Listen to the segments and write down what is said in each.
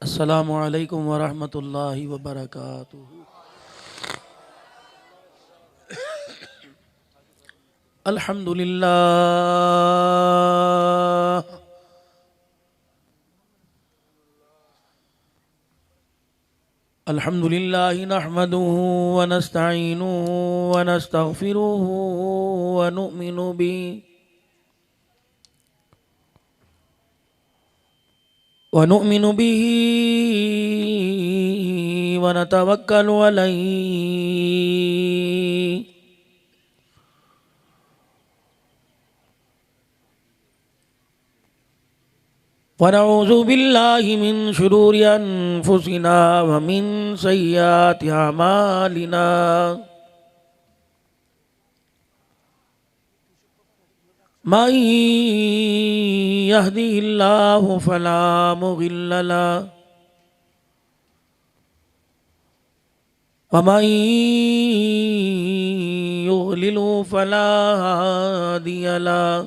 अस्सलामु अलैकुम वरहमतुल्लाहि वबरकातुहू। अल्हम्दुलिल्लाह अल्हम्दुलिल्लाहि नहमदुहू व नस्तईनुहू व नस्तगफिरुहू व नुमिनु बिही व नतवक्कलु अलैहि व नऊज़ु बिल्लाहि मिन शुरूरि अनफुसिना व मिन सय्यिआति अमालिना। मन यहदिहिल्लाहु फला मुदिल्ल लहु व मन युद्लिलहु फला हादिय लहु।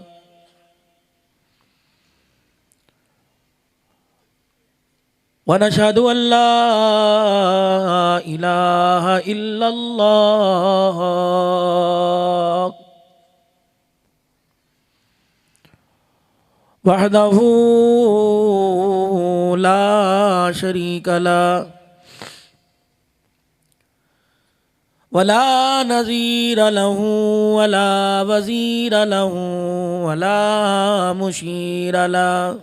व नशहदु अल्ला इलाहा इल्लल्लाह वहदहू ला शरीक लहु वला नज़ीर लहू वला वज़ीर लहू वला मुशीर लहू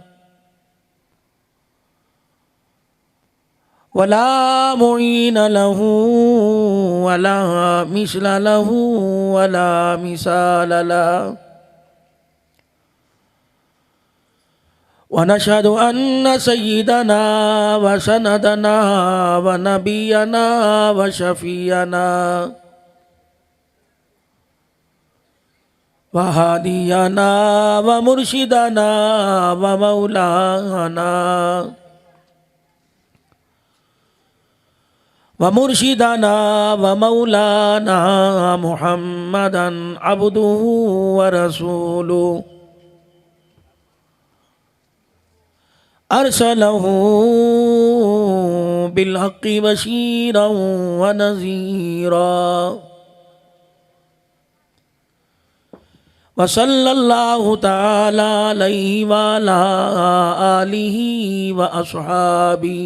वला मुईन लहू वला मिस्ल लहू वला मिसाल लहू। व नशहदु अन्न सय्यिदना व सनदना व नबियना व शफीअना व हादियना व मुर्शिदना व मौलाना व मुर्शिदना व मौलाना मुहम्मदन अब्दुहु व रसूलुहु अरसलहू बिलहक़्क़ि बशीरन व नज़ीरा। व सल्लल्लाहु तआला अलैहि व अला आलिहि व अस्हाबिहि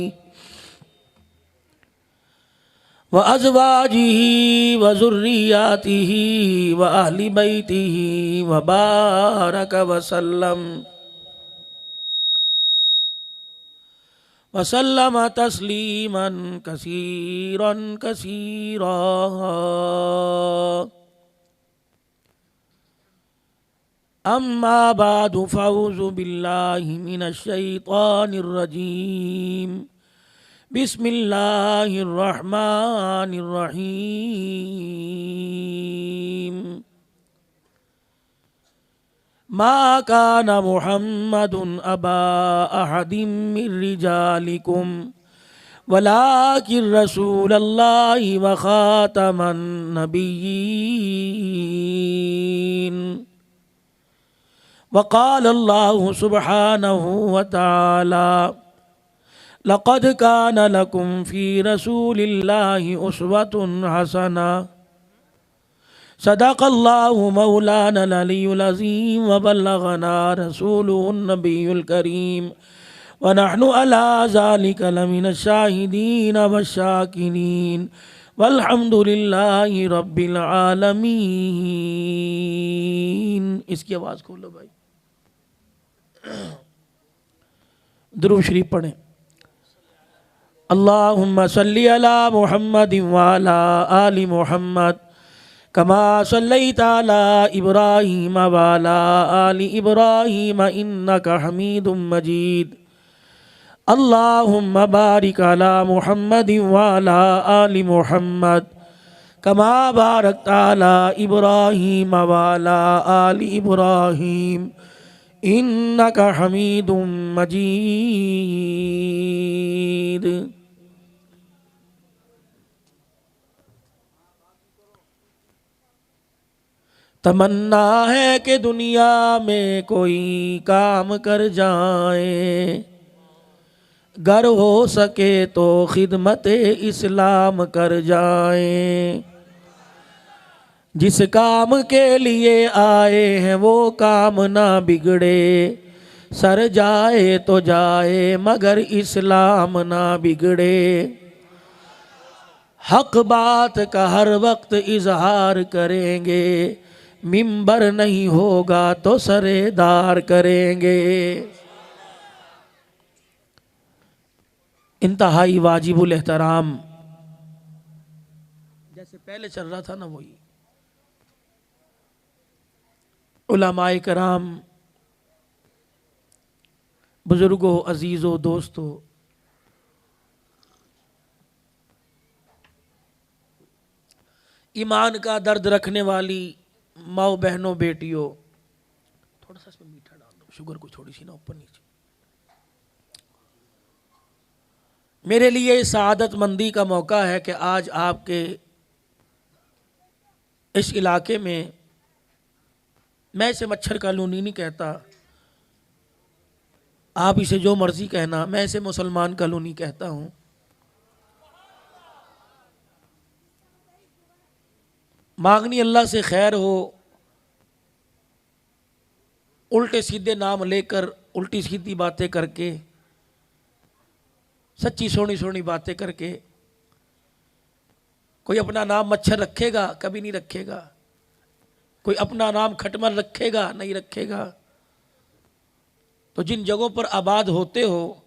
व अज़वाजिहि व ज़ुर्रिय्यतिहि व अहलि बैतिहि व बारक व सल्लम वसल्लम तस्लीमन कसीरन कसीरा। अम्मा बादु फ़अऊज़ु बिल्लाहि मिनश शैतानिर रजीम। बिस्मिल्लाहिर रहमानिर रहीम। मा कान मुहम्मदुन अबा अहदिम मिर रिजालिकुम वलाकिन रसूलल्लाहि व खातमन नबिय्यीन। व क़ाल अल्लाहु सुब्हानहु व तआला लक़द कान लकुम फ़ी रसूलिल्लाहि उस्वतुन हसना। सदक़ल्लाहु मौलानल अलियुल अज़ीम व बल्लगना रसूलुहुन नबियुल करीम व नहनु अला ज़ालिका लमिनश शाहिदीन वश्शाकिरीन वल्हम्दुलिल्लाहि रब्बिल आलमीन। इसकी आवाज़ खोलो भाई। दुरूद शरीफ पढ़ें। अल्लाहुम्मा सल्लि अला मुहम्मदिन व अला आलि मुहम्मद कमा सल्लैता अला इब्राहीम व अला आलि इब्राहीम इन्नका हमीदुम मजीद। अल्लाहुम्मा बारिक अला मुहम्मदिन व अला आलि मुहम्मद कमा बारकता अला इब्राहीम व अला आलि इब्राहीम इन्नका हमीदुम मजीद। तमन्ना है कि दुनिया में कोई काम कर जाए, गर हो सके तो खिदमत इस्लाम कर जाएं। जिस काम के लिए आए हैं वो काम ना बिगड़े, सर जाए तो जाए मगर इस्लाम ना बिगड़े। हक बात का हर वक्त इजहार करेंगे, मिंबर नहीं होगा तो सरेदार करेंगे। इंतहाई वाजिबुल एहतराम, जैसे पहले चल रहा था ना वही। उलमाए कराम, बुजुर्गों, अजीज़ों, दोस्तों, ईमान का दर्द रखने वाली माओ बहनों, बेटियों, थोड़ा सा इसमें मीठा डाल दो, शुगर को थोड़ी सी ना ऊपर नीचे। मेरे लिए सआदत मंदी का मौका है कि आज आपके इस इलाके में, मैं इसे मच्छर कॉलोनी नहीं कहता, आप इसे जो मर्जी कहना, मैं इसे मुसलमान कॉलोनी कहता हूं। मांगनी अल्लाह से खैर हो, उल्टे सीधे नाम लेकर, उल्टी सीधी बातें करके, सच्ची सोनी सोनी बातें करके कोई अपना नाम मच्छर रखेगा? कभी नहीं रखेगा। कोई अपना नाम खटमल रखेगा? नहीं रखेगा। तो जिन जगहों पर आबाद होते हो,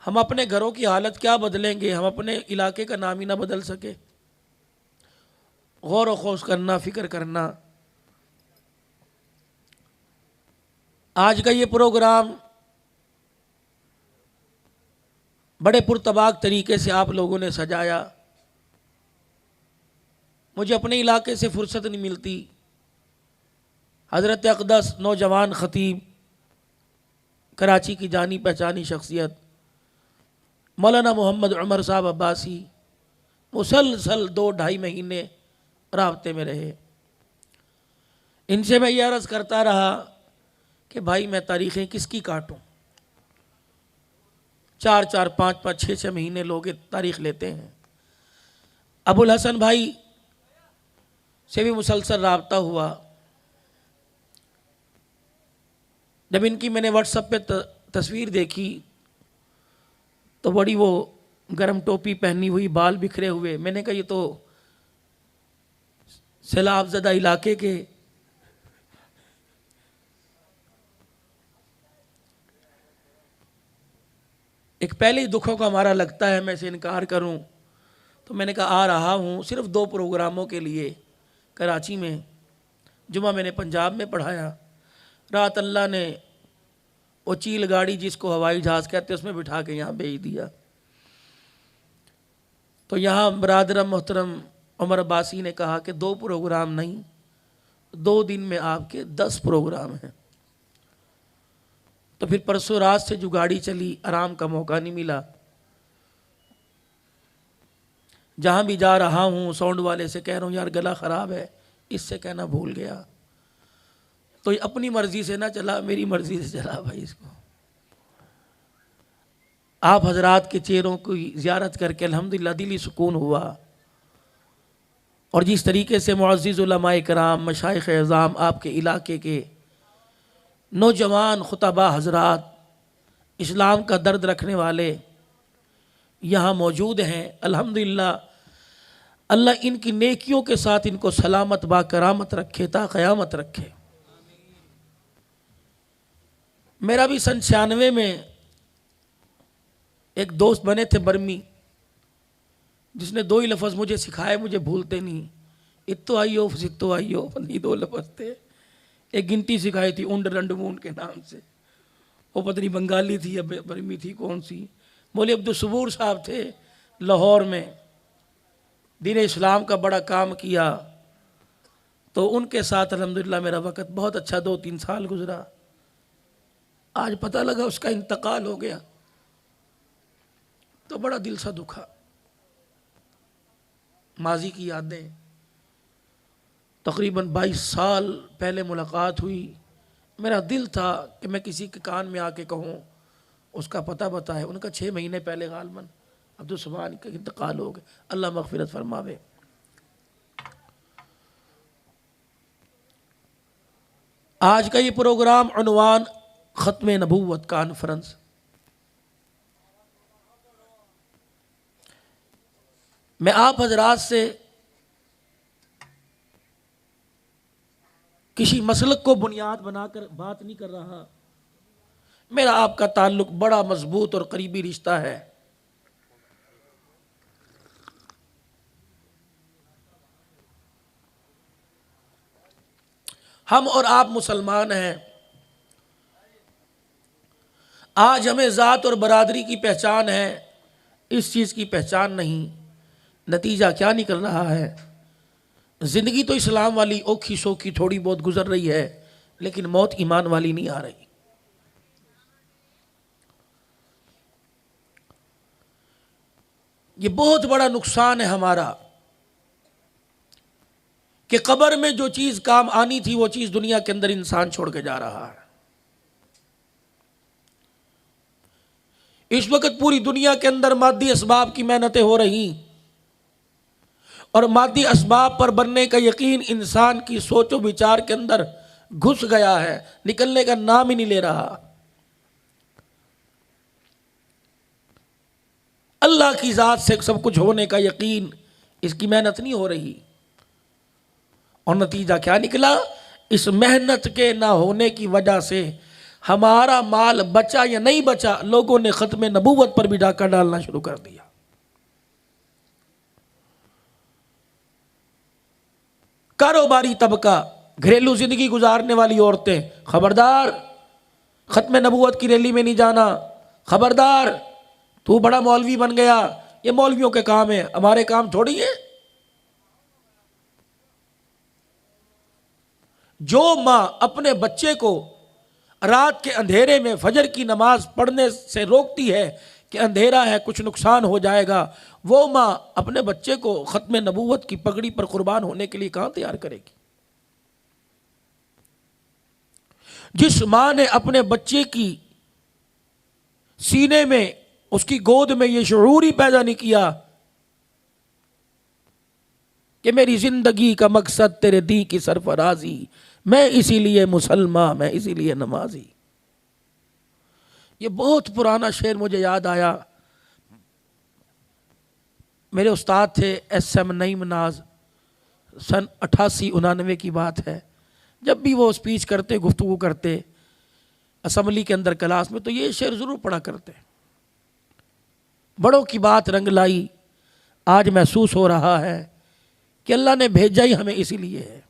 हम अपने घरों की हालत क्या बदलेंगे, हम अपने इलाके का नाम ही ना बदल सके। गौर व खौस करना, फिक्र करना। आज का ये प्रोग्राम बड़े पुरतबाक तरीके से आप लोगों ने सजाया। मुझे अपने इलाके से फुर्सत नहीं मिलती। हज़रत अक़दस नौजवान ख़तीब, कराची की जानी पहचानी शख्सियत मौलाना मोहम्मद उमर साहब अब्बासी मुसलसल 2-2.5 महीने राब्ते में रहे। इनसे मैं ये अर्ज़ करता रहा कि भाई मैं तारीख़ें किसकी काटूं। 4-4, 5-5, 6-6 महीने लोग तारीख़ लेते हैं। अबुल हसन भाई से भी मुसलसल राब्ता हुआ। जब इनकी मैंने व्हाट्सएप पे तस्वीर देखी तो बड़ी वो गरम टोपी पहनी हुई, बाल बिखरे हुए, मैंने कहा ये तो सैलाब ज़दा इलाके के एक पहले ही दुखों का हमारा लगता है, मैं इसे इनकार करूं। तो मैंने कहा आ रहा हूं सिर्फ 2 प्रोग्रामों के लिए कराची में। जुमा मैंने पंजाब में पढ़ाया, रात अल्लाह ने वो चील गाड़ी जिसको हवाई जहाज़ कहते हैं उसमें बिठा के यहाँ भेज दिया। तो यहाँ बरादरम मोहतरम उमर अब्बासी ने कहा कि 2 प्रोग्राम नहीं, 2 दिन में आपके 10 प्रोग्राम हैं। तो फिर परसों रात से जो गाड़ी चली, आराम का मौका नहीं मिला। जहाँ भी जा रहा हूँ साउंड वाले से कह रहा हूँ यार गला ख़राब है, इससे कहना भूल गया। तो ये अपनी मर्ज़ी से ना चला, मेरी मर्ज़ी से चला भाई। इसको आप हजरात के चेहरों की ज़ियारत करके अल्हम्दुलिल्लाह दिली सुकून हुआ। और जिस तरीके से मुअज़्ज़िज़ उलमाए कराम, मशाइख़ एज़ाम, आपके इलाके के नौजवान खुतबा हजरात, इस्लाम का दर्द रखने वाले यहाँ मौजूद हैं, अल्हम्दुलिल्लाह अल्लाह इनकी नेकियों के साथ इनको सलामत बा करामत रखे, ता क़यामत रखे। मेरा भी सन 96 में एक दोस्त बने थे बर्मी, जिसने 2 ही लफ्ज़ मुझे सिखाए, मुझे भूलते नहीं। इत्तो आइयो सित्तो आइयो, नहीं 2 लफ्ज़ थे। एक गिनती सिखाई थी उंड रंडमून के नाम से। वो पत्नी बंगाली थी या बर्मी थी, कौन सी। मौलवी अब्दुल सबूर साहब थे लाहौर में, दीन इस्लाम का बड़ा काम किया। तो उनके साथ अल्हम्दुलिल्लाह मेरा वक़्त बहुत अच्छा 2-3 साल गुजरा। आज पता लगा उसका इंतकाल हो गया तो बड़ा दिल सा दुखा। माजी की यादें, तकरीबन 22 साल पहले मुलाकात हुई। मेरा दिल था कि मैं किसी के कान में आके कहूँ उसका पता बताए। उनका 6 महीने पहले गालमन अब्दुल सुभान का इंतकाल हो गया, अल्लाह मगफिरत फरमावे। आज का ये प्रोग्राम उन्वान ख़त्म नबूवत कॉन्फ्रेंस। मैं आप हजरात से किसी मसलक को बुनियाद बनाकर बात नहीं कर रहा। मेरा आपका ताल्लुक बड़ा मजबूत और करीबी रिश्ता है। हम और आप मुसलमान हैं। आज हमें ज़ात और बरादरी की पहचान है, इस चीज़ की पहचान नहीं। नतीजा क्या निकल रहा है? ज़िंदगी तो इस्लाम वाली औखी सोखी थोड़ी बहुत गुजर रही है, लेकिन मौत ईमान वाली नहीं आ रही। ये बहुत बड़ा नुकसान है हमारा कि कब्र में जो चीज़ काम आनी थी वो चीज़ दुनिया के अंदर इंसान छोड़ के जा रहा है। इस वक्त पूरी दुनिया के अंदर मादी असबाब की मेहनतें हो रही और मादी असबाब पर बनने का यकीन इंसान की सोचो विचार के अंदर घुस गया है, निकलने का नाम ही नहीं ले रहा। अल्लाह की ज़ात से सब कुछ होने का यकीन, इसकी मेहनत नहीं हो रही। और नतीजा क्या निकला? इस मेहनत के ना होने की वजह से हमारा माल बचा या नहीं बचा, लोगों ने ख़त्म नबूवत पर भी डाका डालना शुरू कर दिया। कारोबारी तबका, घरेलू जिंदगी गुजारने वाली औरतें, खबरदार ख़त्म नबूवत की रैली में नहीं जाना, खबरदार तू बड़ा मौलवी बन गया, ये मौलवियों के काम है, हमारे काम थोड़ी है। जो माँ अपने बच्चे को रात के अंधेरे में फजर की नमाज पढ़ने से रोकती है कि अंधेरा है कुछ नुकसान हो जाएगा, वो माँ अपने बच्चे को ख़त्म नबूवत की पगड़ी पर कुर्बान होने के लिए कहाँ तैयार करेगी? जिस माँ ने अपने बच्चे की सीने में, उसकी गोद में ये शऊर ही पैदा नहीं किया कि मेरी जिंदगी का मकसद तेरे दी की सरफराजी, मैं इसीलिए मुसलमान, मैं इसीलिए नमाजी। ये बहुत पुराना शेर मुझे याद आया। मेरे उस्ताद थे SM नईम नाज, सन 88-89 की बात है। जब भी वो स्पीच करते, गुफ्तगू करते असम्बली के अंदर क्लास में, तो ये शेर ज़रूर पढ़ा करते। बड़ों की बात रंग लाई, आज महसूस हो रहा है कि अल्लाह ने भेजा ही हमें इसीलिए है।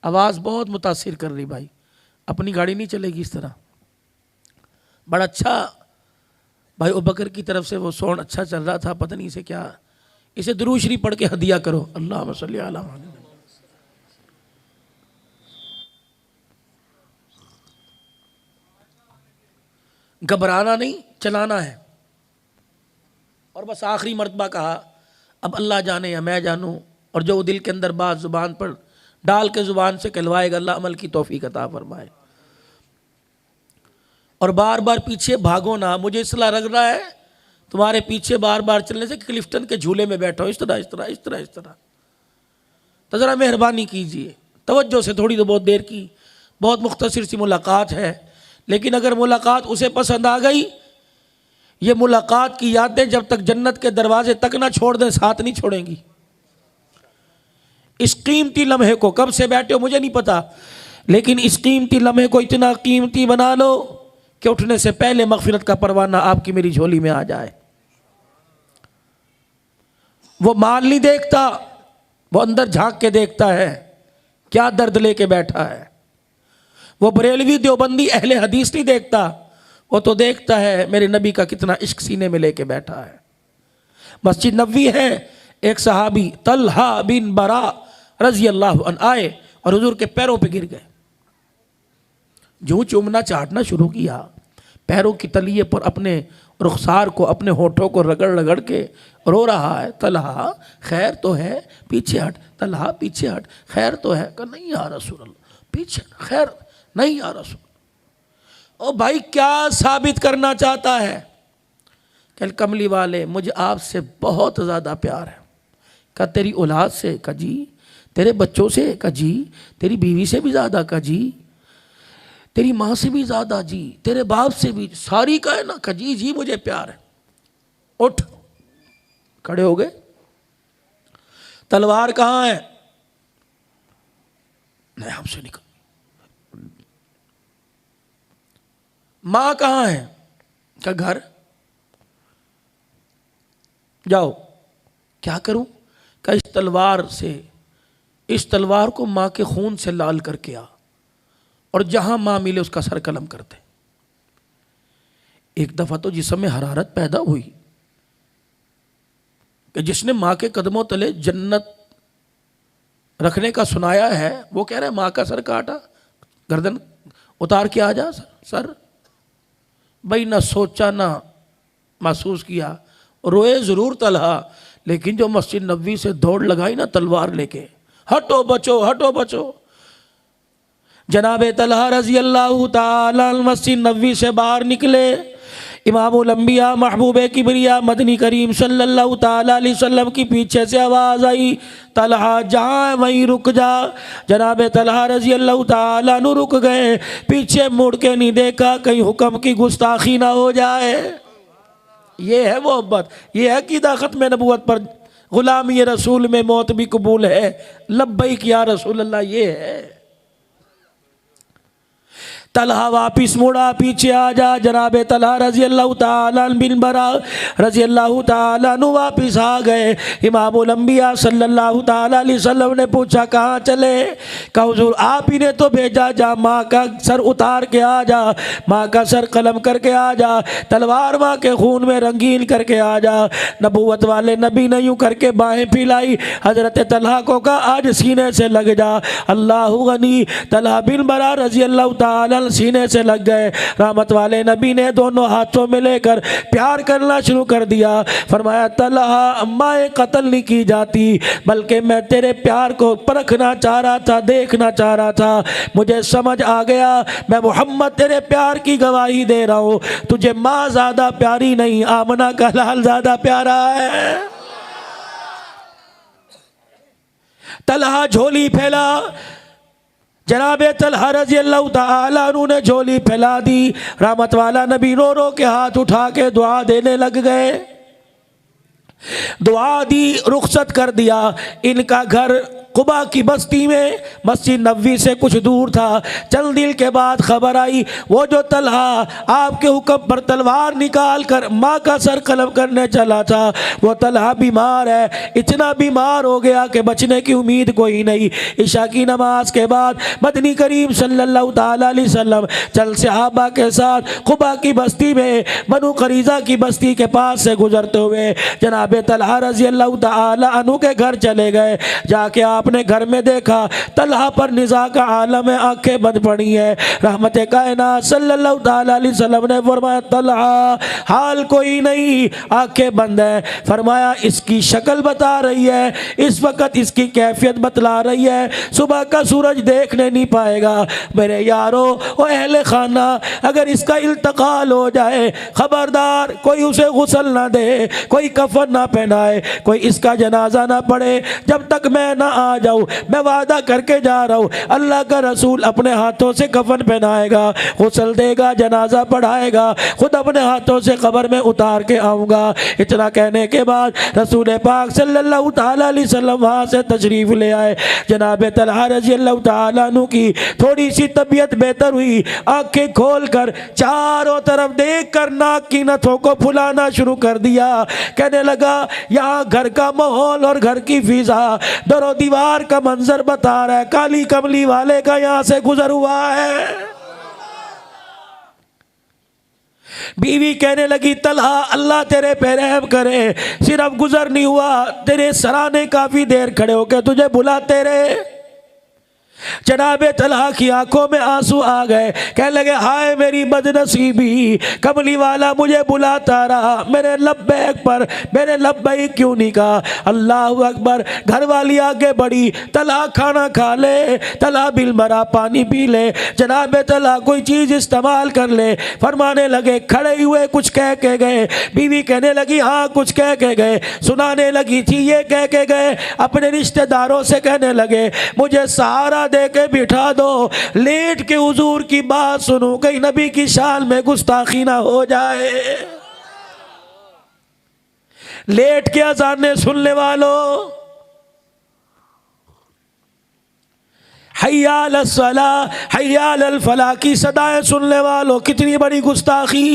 आवाज़ बहुत मुतासिर कर रही भाई, अपनी गाड़ी नहीं चलेगी इस तरह। बड़ा अच्छा भाई अबू बकर की तरफ से वो साउंड अच्छा चल रहा था, पता नहीं इसे क्या, इसे दुरूद शरीफ पढ़ के हदिया करो। अल्लाहुम्मा सल्ली अला मुहम्मद। घबराना नहीं, चलाना है। और बस आखिरी मर्तबा कहा, अब अल्लाह जाने या मैं जानूं, और जो दिल के अंदर बात ज़ुबान पर डाल के ज़ुबान से कहलवाएगा, अल्लाह अमल की तौफीक अता फरमाए। और बार बार पीछे भागो ना। मुझे इसलिए लग रहा है तुम्हारे पीछे बार बार चलने से क्लिफ्टन के झूले में बैठो, इस तरह इस तरह इस तरह इस तरह। तो ज़रा मेहरबानी कीजिए, तवज्जो से थोड़ी तो बहुत देर की बहुत मुख्तसर सी मुलाकात है, लेकिन अगर मुलाकात उसे पसंद आ गई, ये मुलाकात की यादें जब तक जन्नत के दरवाजे तक ना छोड़ दें, साथ नहीं छोड़ेंगी। इस कीमती लम्हे को, कब से बैठे हो मुझे नहीं पता, लेकिन इस कीमती लम्हे को इतना कीमती बना लो कि उठने से पहले मगफिरत का परवाना आपकी मेरी झोली में आ जाए। वो माल नहीं देखता, वो अंदर झांक के देखता है क्या दर्द लेके बैठा है। वो बरेलवी देवबंदी अहले हदीस नहीं देखता, वो तो देखता है मेरे नबी का कितना इश्क सीने में लेके बैठा है। मस्जिद नबवी है, एक सहाबी तलहा बिन बरा रजी अल्लाह अन्हु आए और हुजूर के पैरों पे गिर गए। जो चूमना चाटना शुरू किया, पैरों की तलिए पर अपने रुखसार को, अपने होठों को रगड़ रगड़ के रो रहा है। तलहा खैर तो है, पीछे हट। तलहा पीछे हट, खैर तो है। कहा नहीं या रसूल अल्लाह, पीछे खैर नहीं या रसूल। ओ भाई क्या साबित करना चाहता है? कल कमली वाले मुझे आपसे बहुत ज़्यादा प्यार है। का तेरी औलाद से? का जी। तेरे बच्चों से? का जी। तेरी बीवी से भी ज़्यादा? का जी। तेरी माँ से भी ज़्यादा? जी। तेरे बाप से भी? सारी का है ना? का जी जी मुझे प्यार है। उठ, खड़े हो गए। तलवार कहाँ है? नहीं, हमसे निकल। माँ कहाँ है? का घर। जाओ। क्या करूं? का इस तलवार से, इस तलवार को माँ के खून से लाल करके आ और जहां माँ मिले उसका सर कलम कर दे। एक दफा तो जिस्म में हरारत पैदा हुई कि जिसने माँ के कदमों तले जन्नत रखने का सुनाया है वो कह रहा है माँ का सर काटा, गर्दन उतार के आ जा सर। भाई ना सोचा ना महसूस किया, रोए ज़रूर तलहा, लेकिन जो मस्जिद नबवी से दौड़ लगाई ना तलवार लेके, हटो बचो हटो बचो। जनाब तलहा रजी अल्लाह ताला मस्जिद नबवी से बाहर निकले। इमामुल अंबिया महबूब किबरिया मदनी करीम सल्लल्लाहु ताला अलैहि वसल्लम की पीछे से आवाज़ आई, तलहा जहाँ है वहीं रुक जा। जनाब तलहा रजी अल्लाह ताला अन्हु रुक गए, पीछे मुड़ के नहीं देखा कहीं हुक्म की गुस्ताखी ना हो जाए। ये है मोहब्बत, ये है क़ीदा ख़त्म नबूवत पर ग़ुलामी रसूल में मौत भी कबूल है, लब्बैक या रसूल अल्लाह। ये है। तलहा वापिस मुड़ा, पीछे आ जा। जनाब तलहा रजी अल्लाह ताला बिन बरा रजी अल्लाह ताला अन्हु वापिस आ गए। इमामुल अंबिया सल्लल्लाहु ताला अलैहि वसल्लम ने पूछा कहाँ चले? कहा हुजूर आप ही ने तो भेजा, जा माँ का सर उतार के आ जा, माँ का सर कलम करके आ जा, तलवार माँ के खून में रंगीन करके आ जा। नबूवत वाले नबी ने यूँ करके बाहें फैलाई, हजरत तलहा को कहा आज सीने से लग जा। अल्लाह गनी। तलहा बिन बरा रजी अल्लाह ताला सीने से लग गए। रहमत वाले नबी ने दोनों हाथों में लेकर प्यार करना शुरू कर दिया। फरमाया तलहा अम्माए कत्ल नहीं की जाती, बल्कि मैं तेरे प्यार को परखना चाह रहा था, देखना चाह रहा था। मुझे समझ आ गया, मैं मोहम्मद तेरे प्यार की गवाही दे रहा हूँ, तुझे माँ ज़्यादा प्यारी नहीं, आमना का लाल ज़्यादा प्यारा है। तलहा झोली फैला। जनाब तलहा रज़ी अल्लाह ताला अन्हु ने झोली फैला दी। रहमत वाला नबी रो रो के हाथ उठा के दुआ देने लग गए। दुआ दी, रुखसत कर दिया। इनका घर कुबा की बस्ती में मस्जिद नबवी से कुछ दूर था। चंद दिन के बाद खबर आई वो जो तलहा आपके हुक्म पर तलवार निकाल कर माँ का सर कलम करने चला था, वो तलहा बीमार है। इतना बीमार हो गया कि बचने की उम्मीद कोई नहीं। इशा की नमाज के बाद मदनी करीम सल्लल्लाहु ताला अलैहि वसल्लम चल सहाबा के साथ कुबा की बस्ती में बनु करीज़ा की बस्ती के पास से गुजरते हुए जनाब तलहा रज़ी अल्लाह ताला अन्हु के घर चले गए। जाके आपने घर में देखा तलहा पर निज़ा का आलम है, आंखें बंद पड़ी है। रहमत कायनात सल्लल्लाहु ताला अलैहि वसल्लम ने फरमाया तलहा हाल कोई नहीं, आंखें बंद है। फरमाया इसकी शक्ल बता रही है, इस वक्त इसकी कैफियत बतला रही है, सुबह का सूरज देखने नहीं पाएगा। मेरे यारो ओ अहले खाना, अगर इसका इल्तकाल हो जाए खबरदार कोई उसे गुस्ल ना दे, कोई कफन ना पहनाए, कोई इसका जनाजा ना पढ़े जब तक मैं ना आ जाऊं। मैं वादा करके जा रहा हूं, अल्लाह का रसूल अपने हाथों से कफन पहनाएगा, गुस्ल देगा, जनाजा पढ़ाएगा, खुद अपने हाथों से कब्र में उतार के आऊँगा। इतना कहने के बाद रसूल पाक सल्लल्लाहु ताला अलैहि वसल्लम वहाँ से तशरीफ़ ले आए। जनाब तलहा रज़ी अल्लाह ताला अन्हु की थोड़ी सी तबीयत बेहतर हुई। आंखें खोल कर चारों तरफ देख कर नाक की नथों को फुलाना शुरू कर दिया। कहने लगा यहाँ घर का माहौल और घर की फिजा, दरो दीवार का मंजर बता रहा है काली कमली वाले का यहाँ से गुजर हुआ है। बीवी कहने लगी तलहा अल्लाह तेरे पे रहम करे, सिर्फ गुजर नहीं हुआ, तेरे सराने काफी देर खड़े होकर तुझे बुलाते रहे। जनाबे तलहा की आंखों में आंसू आ गए, कहने लगे हाय मेरी बदनसीबी, कमली वाला मुझे बुलाता रहा, मेरे लब्बैक पर मैंने लब्बैक क्यों नहीं कहा। अल्लाह अकबर। घर वाली आगे बढ़ी, तलहा खाना खा ले, तलहा बिल मरा पानी पी ले, जनाबे तलहा कोई चीज़ इस्तेमाल कर ले। फरमाने लगे, खड़े हुए कुछ कह के गए। बीवी कहने लगी हाँ कुछ कह के गए। सुनाने लगी थी ये कह के गए, अपने रिश्तेदारों से कहने लगे मुझे सहारा दे के बिठा दो, लेट के हुजूर की बात सुनो, कहीं नबी की शान में गुस्ताखी ना हो जाए। लेट के अज़ानें सुनने वालों, हय्या अलस सला हय्या अलल फलाह की सदाएं सुनने वालों, कितनी बड़ी गुस्ताखी।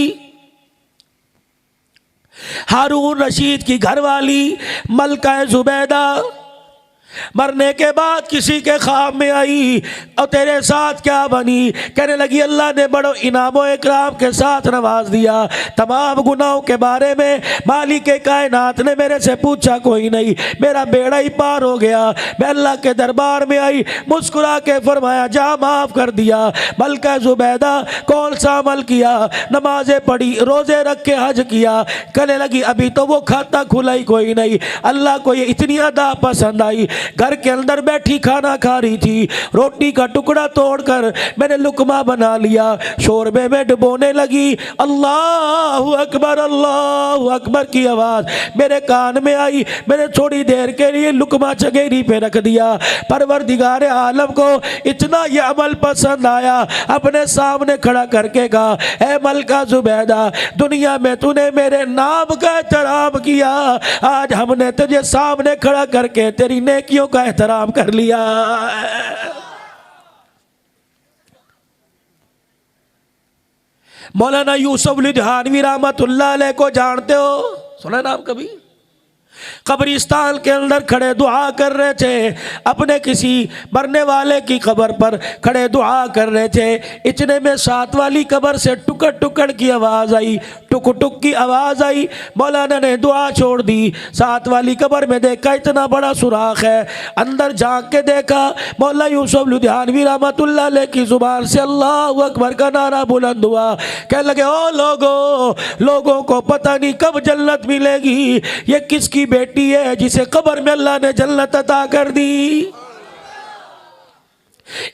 हारून रशीद की घरवाली मलका जुबैदा मरने के बाद किसी के ख्वाब में आई और तेरे साथ क्या बनी। कहने लगी अल्लाह ने बड़ो इनामो इकराम के साथ नवाज दिया, तमाम गुनाहों के बारे में मालिक कायनात ने मेरे से पूछा कोई नहीं, मेरा बेड़ा ही पार हो गया। मैं अल्लाह के दरबार में आई, मुस्कुरा के फरमाया जा माफ़ कर दिया। मलका जुबैदा कौन सा अमल किया, नमाजें पढ़ी, रोज़े रख के हज किया। कहने लगी अभी तो वो खाता खुला ही कोई नहीं, अल्लाह को ये इतनी अदा पसंद आई। घर के अंदर बैठी खाना खा रही थी, रोटी का टुकड़ा तोड़कर मैंने लुकमा बना लिया, शोरबे में डुबोने लगी। अल्लाह अकबर की आवाज़ मेरे कान में आई। मैंने थोड़ी देर के लिए लुकमा चगेरी पे रख दिया। परवरदिगार आलम को इतना यह अमल पसंद आया, अपने सामने खड़ा करके कहा ऐ मलका जुबैदा, दुनिया में तूने मेरे नाम का एहतराम किया, आज हमने तुझे सामने खड़ा करके तेरी नेकियों का एहतराम कर लिया। मौलाना यूसुफ लुधियानवी रहमतुल्लाह अलैह को जानते हो, सुना नाम कभी? कब्रिस्तान के अंदर खड़े दुआ कर रहे थे, अपने किसी मरने वाले की कब्र पर खड़े दुआ कर रहे थे। इतने में साथ वाली कब्र से टुकड़ टुकड़ की आवाज़ आई, टुक टुक की आवाज़ आई। मौलाना ने दुआ छोड़ दी, साथ वाली कब्र में देखा इतना बड़ा सुराख है, अंदर झांक के देखा, मौला यूसुफ लुधियानवी रहमतुल्लाह अलैह की ज़ुबान से अल्लाह अकबर का नारा बुलंद हुआ। कहने लगे ओ लोगों को पता नहीं कब जन्नत मिलेगी, ये किसकी बेटी है जिसे कब्र में अल्लाह ने जन्नत अता कर दी।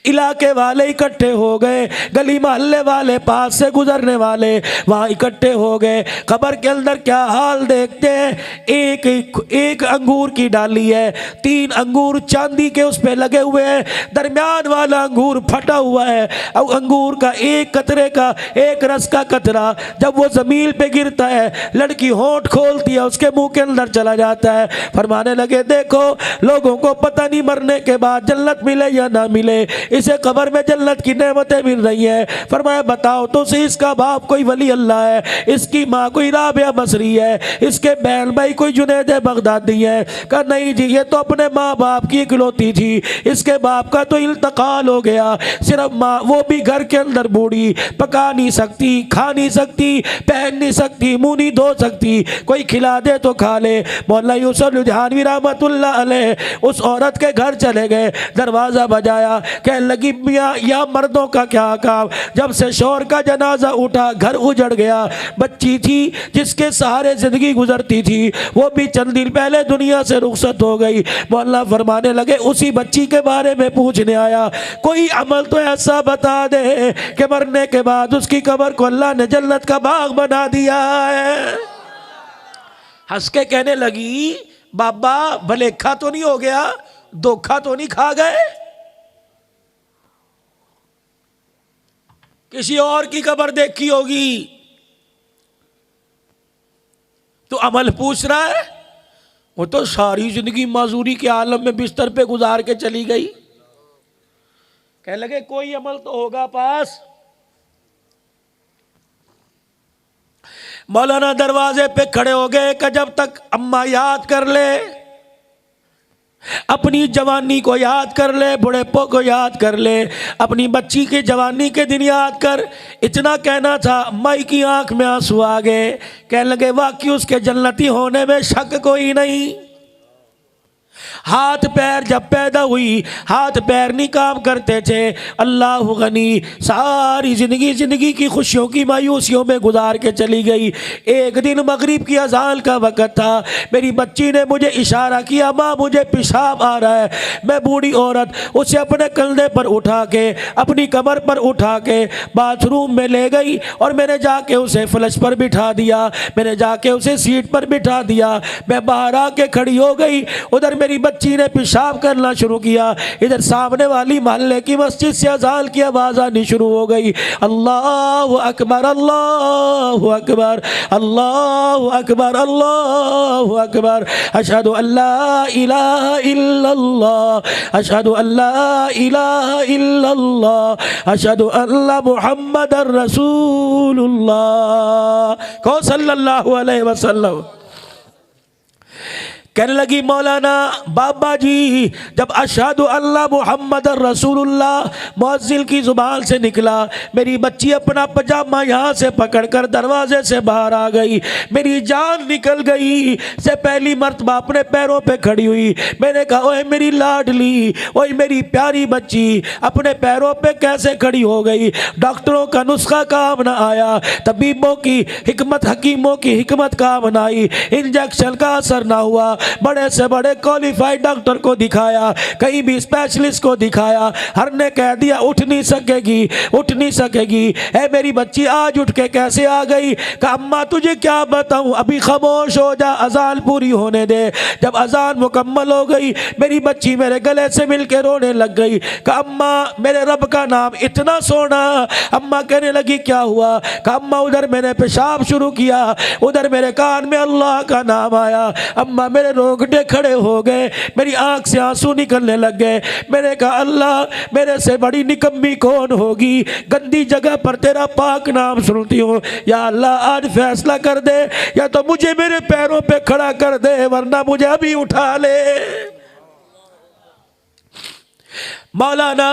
इलाके वाले इकट्ठे हो गए, गली मोहल्ले वाले, पास से गुजरने वाले वहाँ इकट्ठे हो गए। कब्र के अंदर क्या हाल देखते हैं, एक अंगूर की डाली है, 3 अंगूर चांदी के उस पे लगे हुए हैं, दरमियान वाला अंगूर फटा हुआ है और अंगूर का एक कतरे का, एक रस का कतरा जब वो ज़मीन पे गिरता है, लड़की होंठ खोलती है, उसके मुंह के अंदर चला जाता है। फरमाने लगे देखो लोगों को पता नहीं मरने के बाद जन्नत मिले या ना मिले, इसे कब्र में जन्नत की नेमतें मिल रही है। फरमाया बताओ तो सही, इसका बाप कोई वली अल्लाह है, इसकी माँ कोई राबिया बसरी है, इसके बहन भाई कोई जुनैद बगदादी है? कहा नहीं जी, ये तो अपने माँ बाप की इकलौती थी, इसके बाप का तो इंतकाल हो गया, सिर्फ माँ, वो भी घर के अंदर बूढ़ी, पका नहीं सकती, खा नहीं सकती, पहन नहीं सकती, मुँह नहीं धो सकती, कोई खिला दे तो खा ले। मौला यूसुफ लुधियानवी रहमतुल्लाह अलैह उस औरत के घर चले गए, दरवाज़ा बजाया, कहने लगी मियाँ या मर्दों का क्या काम, जब से शौहर का जनाजा उठा घर उजड़ गया। बच्ची थी जिसके सहारे ज़िंदगी गुजरती थी, वो भी चंद दिन पहले दुनिया से रुखसत हो गई। मौला फरमाने लगे उसी बच्ची के बारे में पूछने आया, कोई अमल तो ऐसा बता दे कि मरने के बाद उसकी कब्र को अल्लाह ने जन्नत का बाग बना दिया है। हंस के कहने लगी बाबा भलेखा तो नहीं हो गया, धोखा तो नहीं खा गए, किसी और की कब्र देखी होगी तो अमल पूछ रहा है। वो तो सारी जिंदगी मजदूरी के आलम में बिस्तर पे गुजार के चली गई। कहने लगे कोई अमल तो होगा पास। मौलाना दरवाजे पे खड़े हो गए कि जब तक अम्मा याद कर ले, अपनी जवानी को याद कर ले, बुढ़ेपो को याद कर ले, अपनी बच्ची की जवानी के दिन याद कर। इतना कहना था, माई की आंख में आंसू आ गए। कहने लगे वाकई उसके जन्नती होने में शक कोई नहीं। हाथ पैर जब पैदा हुई हाथ पैर नहीं काम करते थे। अल्लाह गनी सारी ज़िंदगी की खुशियों की मायूसियों में गुजार के चली गई। एक दिन मगरिब की अजान का वक़्त था, मेरी बच्ची ने मुझे इशारा किया, माँ मुझे पेशाब आ रहा है। मैं बूढ़ी औरत उसे अपने कंधे पर उठा के अपनी कमर पर उठा के बाथरूम में ले गई और मैंने जाके उसे फ्लश पर बिठा दिया, मैंने जाके उसे सीट पर बिठा दिया। मैं बाहर आके खड़ी हो गई, उधर मेरी बच्ची ने पेशाब करना शुरू किया, इधर सामने वाली मोहल्ले की मस्जिद से अज़ान की आवाज़ आनी शुरू हो गई। अल्लाहु अकबर अल्लाहु अकबर अल्लाहु अकबर अल्लाहु अकबर, अशहदु अल्ला इलाहा इल्लल्लाह अशहदु अल्ला इलाहा इल्लल्लाह अशहदु अल्ला मुहम्मदर रसूलुल्लाह को सल्लल्लाहु अलैहि वसल्लम। कहने लगी मौलाना बाबा जी जब अशहदु अल्ला मुहम्मद रसूलुल्लाह मुअज्जिल की ज़ुबान से निकला, मेरी बच्ची अपना पजामा यहाँ से पकड़कर दरवाजे से बाहर आ गई, मेरी जान निकल गई। से पहली मर्तबा अपने पैरों पे खड़ी हुई। मैंने कहा ओए मेरी लाडली, ओए मेरी प्यारी बच्ची अपने पैरों पे कैसे खड़ी हो गई? डॉक्टरों का नुस्खा काम न आया, तबीबों की हिकमत हकीमों की हिकमत काम न आई, इंजेक्शन का असर ना हुआ। बड़े से बड़े क्वालिफाइड डॉक्टर को दिखाया, कहीं भी स्पेशलिस्ट को दिखाया, हर ने कह दिया उठ नहीं सकेगी उठ नहीं सकेगी। ऐ मेरी बच्ची आज उठ के कैसे आ गई? कहा अम्मा तुझे क्या बताऊं, अभी खामोश हो जा, अजान पूरी होने दे। जब अजान मुकम्मल हो गई मेरी बच्ची मेरे गले से मिलके रोने लग गई। कहा अम्मा मेरे रब का नाम इतना सोना। अम्मा कहने लगी क्या हुआ? कहा अम्मा उधर मैंने पेशाब शुरू किया, उधर मेरे कान में अल्लाह का नाम आया। अम्मा मेरे रोंगटे खड़े हो गए, मेरी आंख से आंसू निकलने लग गए। मैंने कहा अल्लाह मेरे से बड़ी निकम्मी कौन होगी, गंदी जगह पर तेरा पाक नाम सुनती हूँ। या अल्लाह आज फैसला कर दे, या तो मुझे मेरे पैरों पे खड़ा कर दे वरना मुझे अभी उठा ले। मौलाना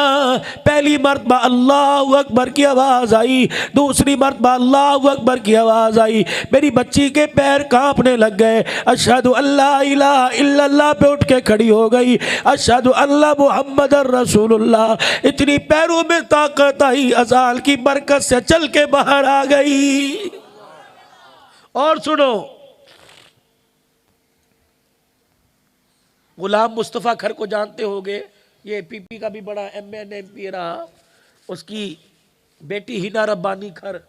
पहली मरतबा अल्लाहु अकबर की आवाज़ आई, दूसरी मरतबा अल्लाहु अकबर की आवाज़ आई, मेरी बच्ची के पैर कांपने लग गए। अशहदु अल्ला इलाहा इल्लल्लाह पे उठ के खड़ी हो गई, अशहदु अल्ला मुहम्मदर रसूलुल्लाह। इतनी पैरों में ताकत आई, अज़ान की बरकत से चल के बाहर आ गई। और सुनो, गुलाम मुस्तफ़ा खर को जानते होगे, ये पीपी का भी बड़ा एमएन एमपी रहा, उसकी बेटी हिना रब्बानी खर।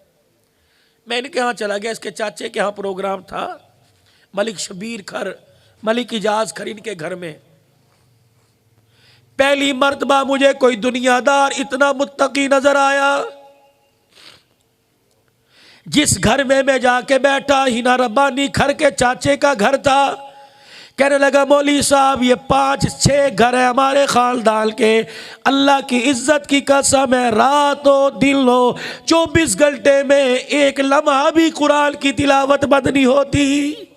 मैं इनके यहाँ चला गया, इसके चाचे के यहाँ प्रोग्राम था, मलिक शबीर खर, मलिक इजाज खर इनके घर में। पहली मर्तबा मुझे कोई दुनियादार इतना मुत्तकी नजर आया। जिस घर में मैं जाके बैठा हिना रब्बानी खर के चाचे का घर था। कहने लगा मौली साहब ये 5-6 घर है हमारे खानदान के, अल्लाह की इज्जत की कसम है रातों दिनों 24 घंटे में एक लम्हा भी कुरान की तिलावत बंद नहीं होती।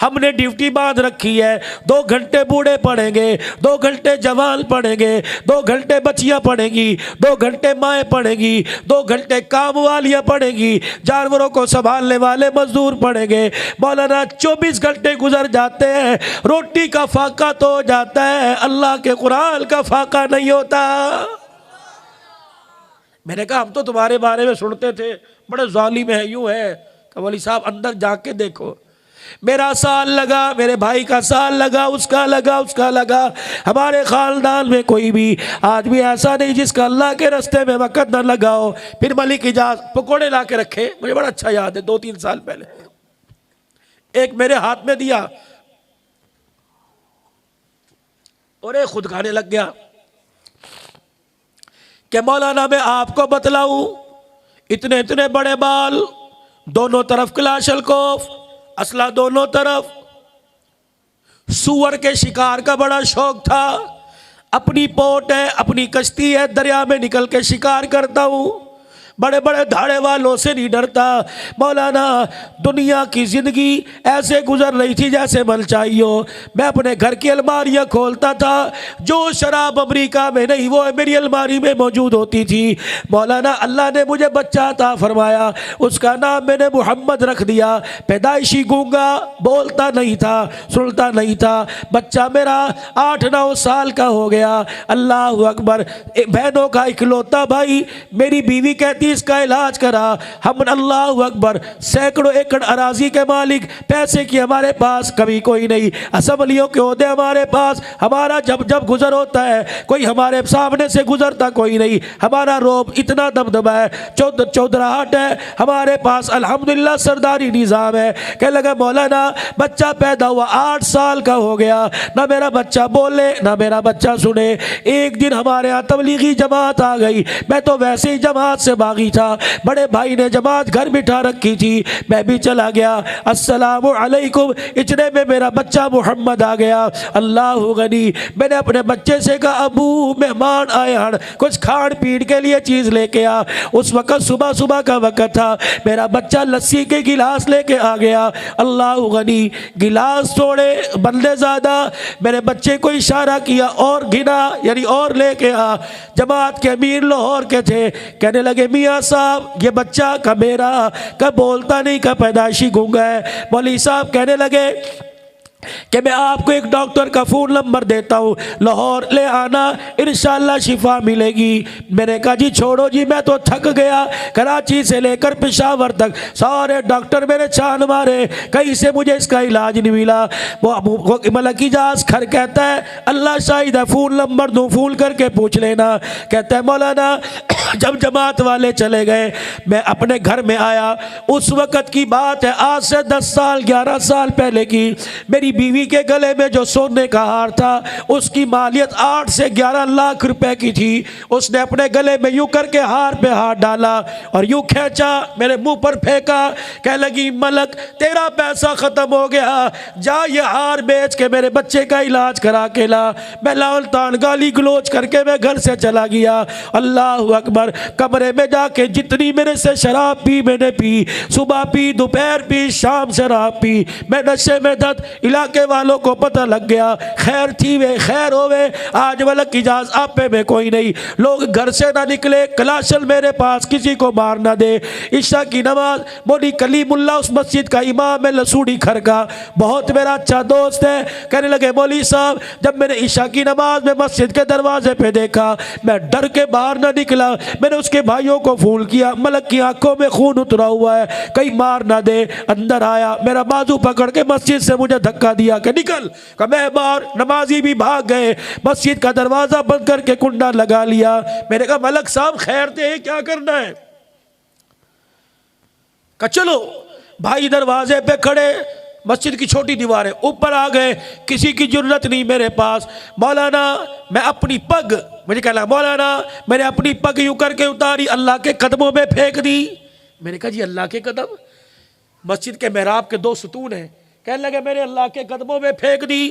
हमने ड्यूटी बांध रखी है, 2 घंटे बूढ़े पढ़ेंगे, 2 घंटे जवान पढ़ेंगे, 2 घंटे बच्चियां पढ़ेंगी, 2 घंटे माएँ पढ़ेंगी, 2 घंटे काम वालियाँ पढ़ेंगी, जानवरों को संभालने वाले मजदूर पढ़ेंगे। मौलाना 24 घंटे गुजर जाते हैं, रोटी का फाका तो हो जाता है, अल्लाह के कुरान का फाका नहीं होता। मैंने कहा हम तो तुम्हारे बारे में सुनते थे बड़े जालिम है, यूं है। कहा वली साहब अंदर जाके देखो, मेरा साल लगा, मेरे भाई का साल लगा, उसका लगा। हमारे खानदान में कोई भी आदमी ऐसा नहीं जिसका अल्लाह के रास्ते में वक़्त न लगाओ। फिर मलिक इजाज पकोड़े ला के रखे, मुझे बड़ा अच्छा याद है, 2-3 साल पहले एक मेरे हाथ में दिया और एक खुद खाने लग गया। कि मौलाना मैं आपको बतलाऊं, इतने इतने बड़े बाल, दोनों तरफ क्लाशलकोफ, असला दोनों तरफ, सुअर के शिकार का बड़ा शौक था। अपनी पोट है, अपनी कश्ती है, दरिया में निकल के शिकार करता हूँ। बड़े बड़े धाड़े वालों से नहीं डरता। मौलाना दुनिया की ज़िंदगी ऐसे गुजर रही थी जैसे मनचाही हो। मैं अपने घर की अलमारियाँ खोलता था, जो शराब अमेरिका में नहीं वो मेरी अलमारी में मौजूद होती थी। मौलाना अल्लाह ने मुझे बच्चा अता फरमाया, उसका नाम मैंने मोहम्मद रख दिया। पैदाइशी गूंगा, बोलता नहीं था, सुनता नहीं था। बच्चा मेरा 8-9 साल का हो गया। अल्लाह अकबर। बहनों का इकलौता भाई, मेरी बीवी कहती इसका इलाज करा। हम अल्लाह अकबर सैकड़ों एकड़ अराजी के मालिक, पैसे की हमारे पास कभी कोई नहीं, असम्बलियों के ओहदे हमारे पास, हमारा जब जब गुजर होता है कोई हमारे सामने से गुजरता कोई नहीं। हमारा रोब इतना दबदबा है, चौधराहट है हमारे पास, अल्हम्दुलिल्लाह सरदारी निज़ाम है। कह लगा मौलाना बच्चा पैदा हुआ 8 साल का हो गया, ना मेरा बच्चा बोले ना मेरा बच्चा सुने। एक दिन हमारे यहाँ तबलीगी जमात आ गई, मैं तो वैसे ही जमात से भागी था। बड़े भाई ने जमात घर बिठा रखी थी, मैं भी चला गया। अस्सलामु अलैकुम, इतने में मेरा बच्चा मोहम्मद आ गया। अल्लाह गनी। मैंने अपने बच्चे से कहा अबू मेहमान आए हैं, कुछ खान पीन के लिए चीज़ लेके आ। उस वक़्त सुबह सुबह का वक़्त था। मेरा बच्चा लस्सी के गिलास लेके आ गया। अल्लाह गनी। गिलास थोड़े बंदे ज़्यादा, मेरे बच्चे को इशारा किया और गिना, यानी और लेके आ। जमात के अमीर लाहौर के थे, कहने लगे मियाँ साहब ये बच्चा का मेरा का बोलता नहीं, का पैदाइशी गूंगा है। मौलवी साहब कहने लगे कि मैं आपको एक डॉक्टर का फ़ोन नंबर देता हूँ, लाहौर ले आना, इंशाअल्लाह शिफा मिलेगी। मैंने कहा जी छोड़ो जी, मैं तो थक गया। कराची से लेकर पेशावर तक सारे डॉक्टर मेरे छान मारे, कहीं से मुझे इसका इलाज नहीं मिला। वो मलक इजाज़ खर कहता है अल्लाह शाहिद है, फ़ोन नंबर दूँ, फ़ोन करके पूछ लेना। कहता है मौलाना जब जमात वाले चले गए, मैं अपने घर में आया। उस वक़्त की बात है, आज से 10 साल 11 साल पहले की। मेरी बीवी के गले में जो सोने का हार था उसकी मालियत 8 से 11 लाख रुपए की थी। उसने अपने गले में यूं करके हार पे हाथ डाला और यूं खींचा, मेरे मुंह पर फेंका। कह लगी मलक तेरा पैसा ख़त्म हो गया, जा ये हार बेच के मेरे बच्चे का इलाज करा के ला। मैं लाल तान गाली गलोच करके मैं घर से चला गया। अल्लाह अकबर। कमरे में जाके जितनी मेरे से शराब पी मैंने पी, सुबह पी, दोपहर पी, शाम शराब पी। मैं नशे में धत, इलाके वालों को पता लग गया। खैर थी वे खैर होवे, आज वाला की इजाज़त आपे में कोई नहीं। लोग घर से ना निकले, कलाशल मेरे पास किसी को मार ना दे। इशा की नमाज मोदी कलीमुल्ला उस मस्जिद का इमाम है लसूड़ी खर का, बहुत मेरा अच्छा दोस्त है। कहने लगे मौलवी साहब जब मैंने इशा की नमाज में मस्जिद के दरवाजे पे देखा, मैं डर के बाहर ना निकला। मैंने उसके भाइयों को फ़ोन किया, मलक की आंखों में खून उतरा हुआ है, कहीं मार ना दे। अंदर आया, मेरा बाजू पकड़ के मस्जिद से मुझे धक्का दिया कि निकल। का मैं बाहर, नमाजी भी भाग गए, मस्जिद का दरवाज़ा बंद करके कुंडा लगा लिया। मैंने कहा मलक साहब खैर थे, क्या करना है? का चलो। भाई दरवाजे पे खड़े, मस्जिद की छोटी दीवारें ऊपर आ गए, किसी की जरूरत नहीं मेरे पास। मौलाना मैं अपनी पग, मुझे कहना मौलाना मैंने अपनी पग यूं करके उतारी, अल्लाह के कदमों में फेंक दी। मैंने कहा जी अल्लाह के कदम? मस्जिद के मेहराब के 2 सतून हैं। कहने लगे मेरे अल्लाह के कदमों में फेंक दी।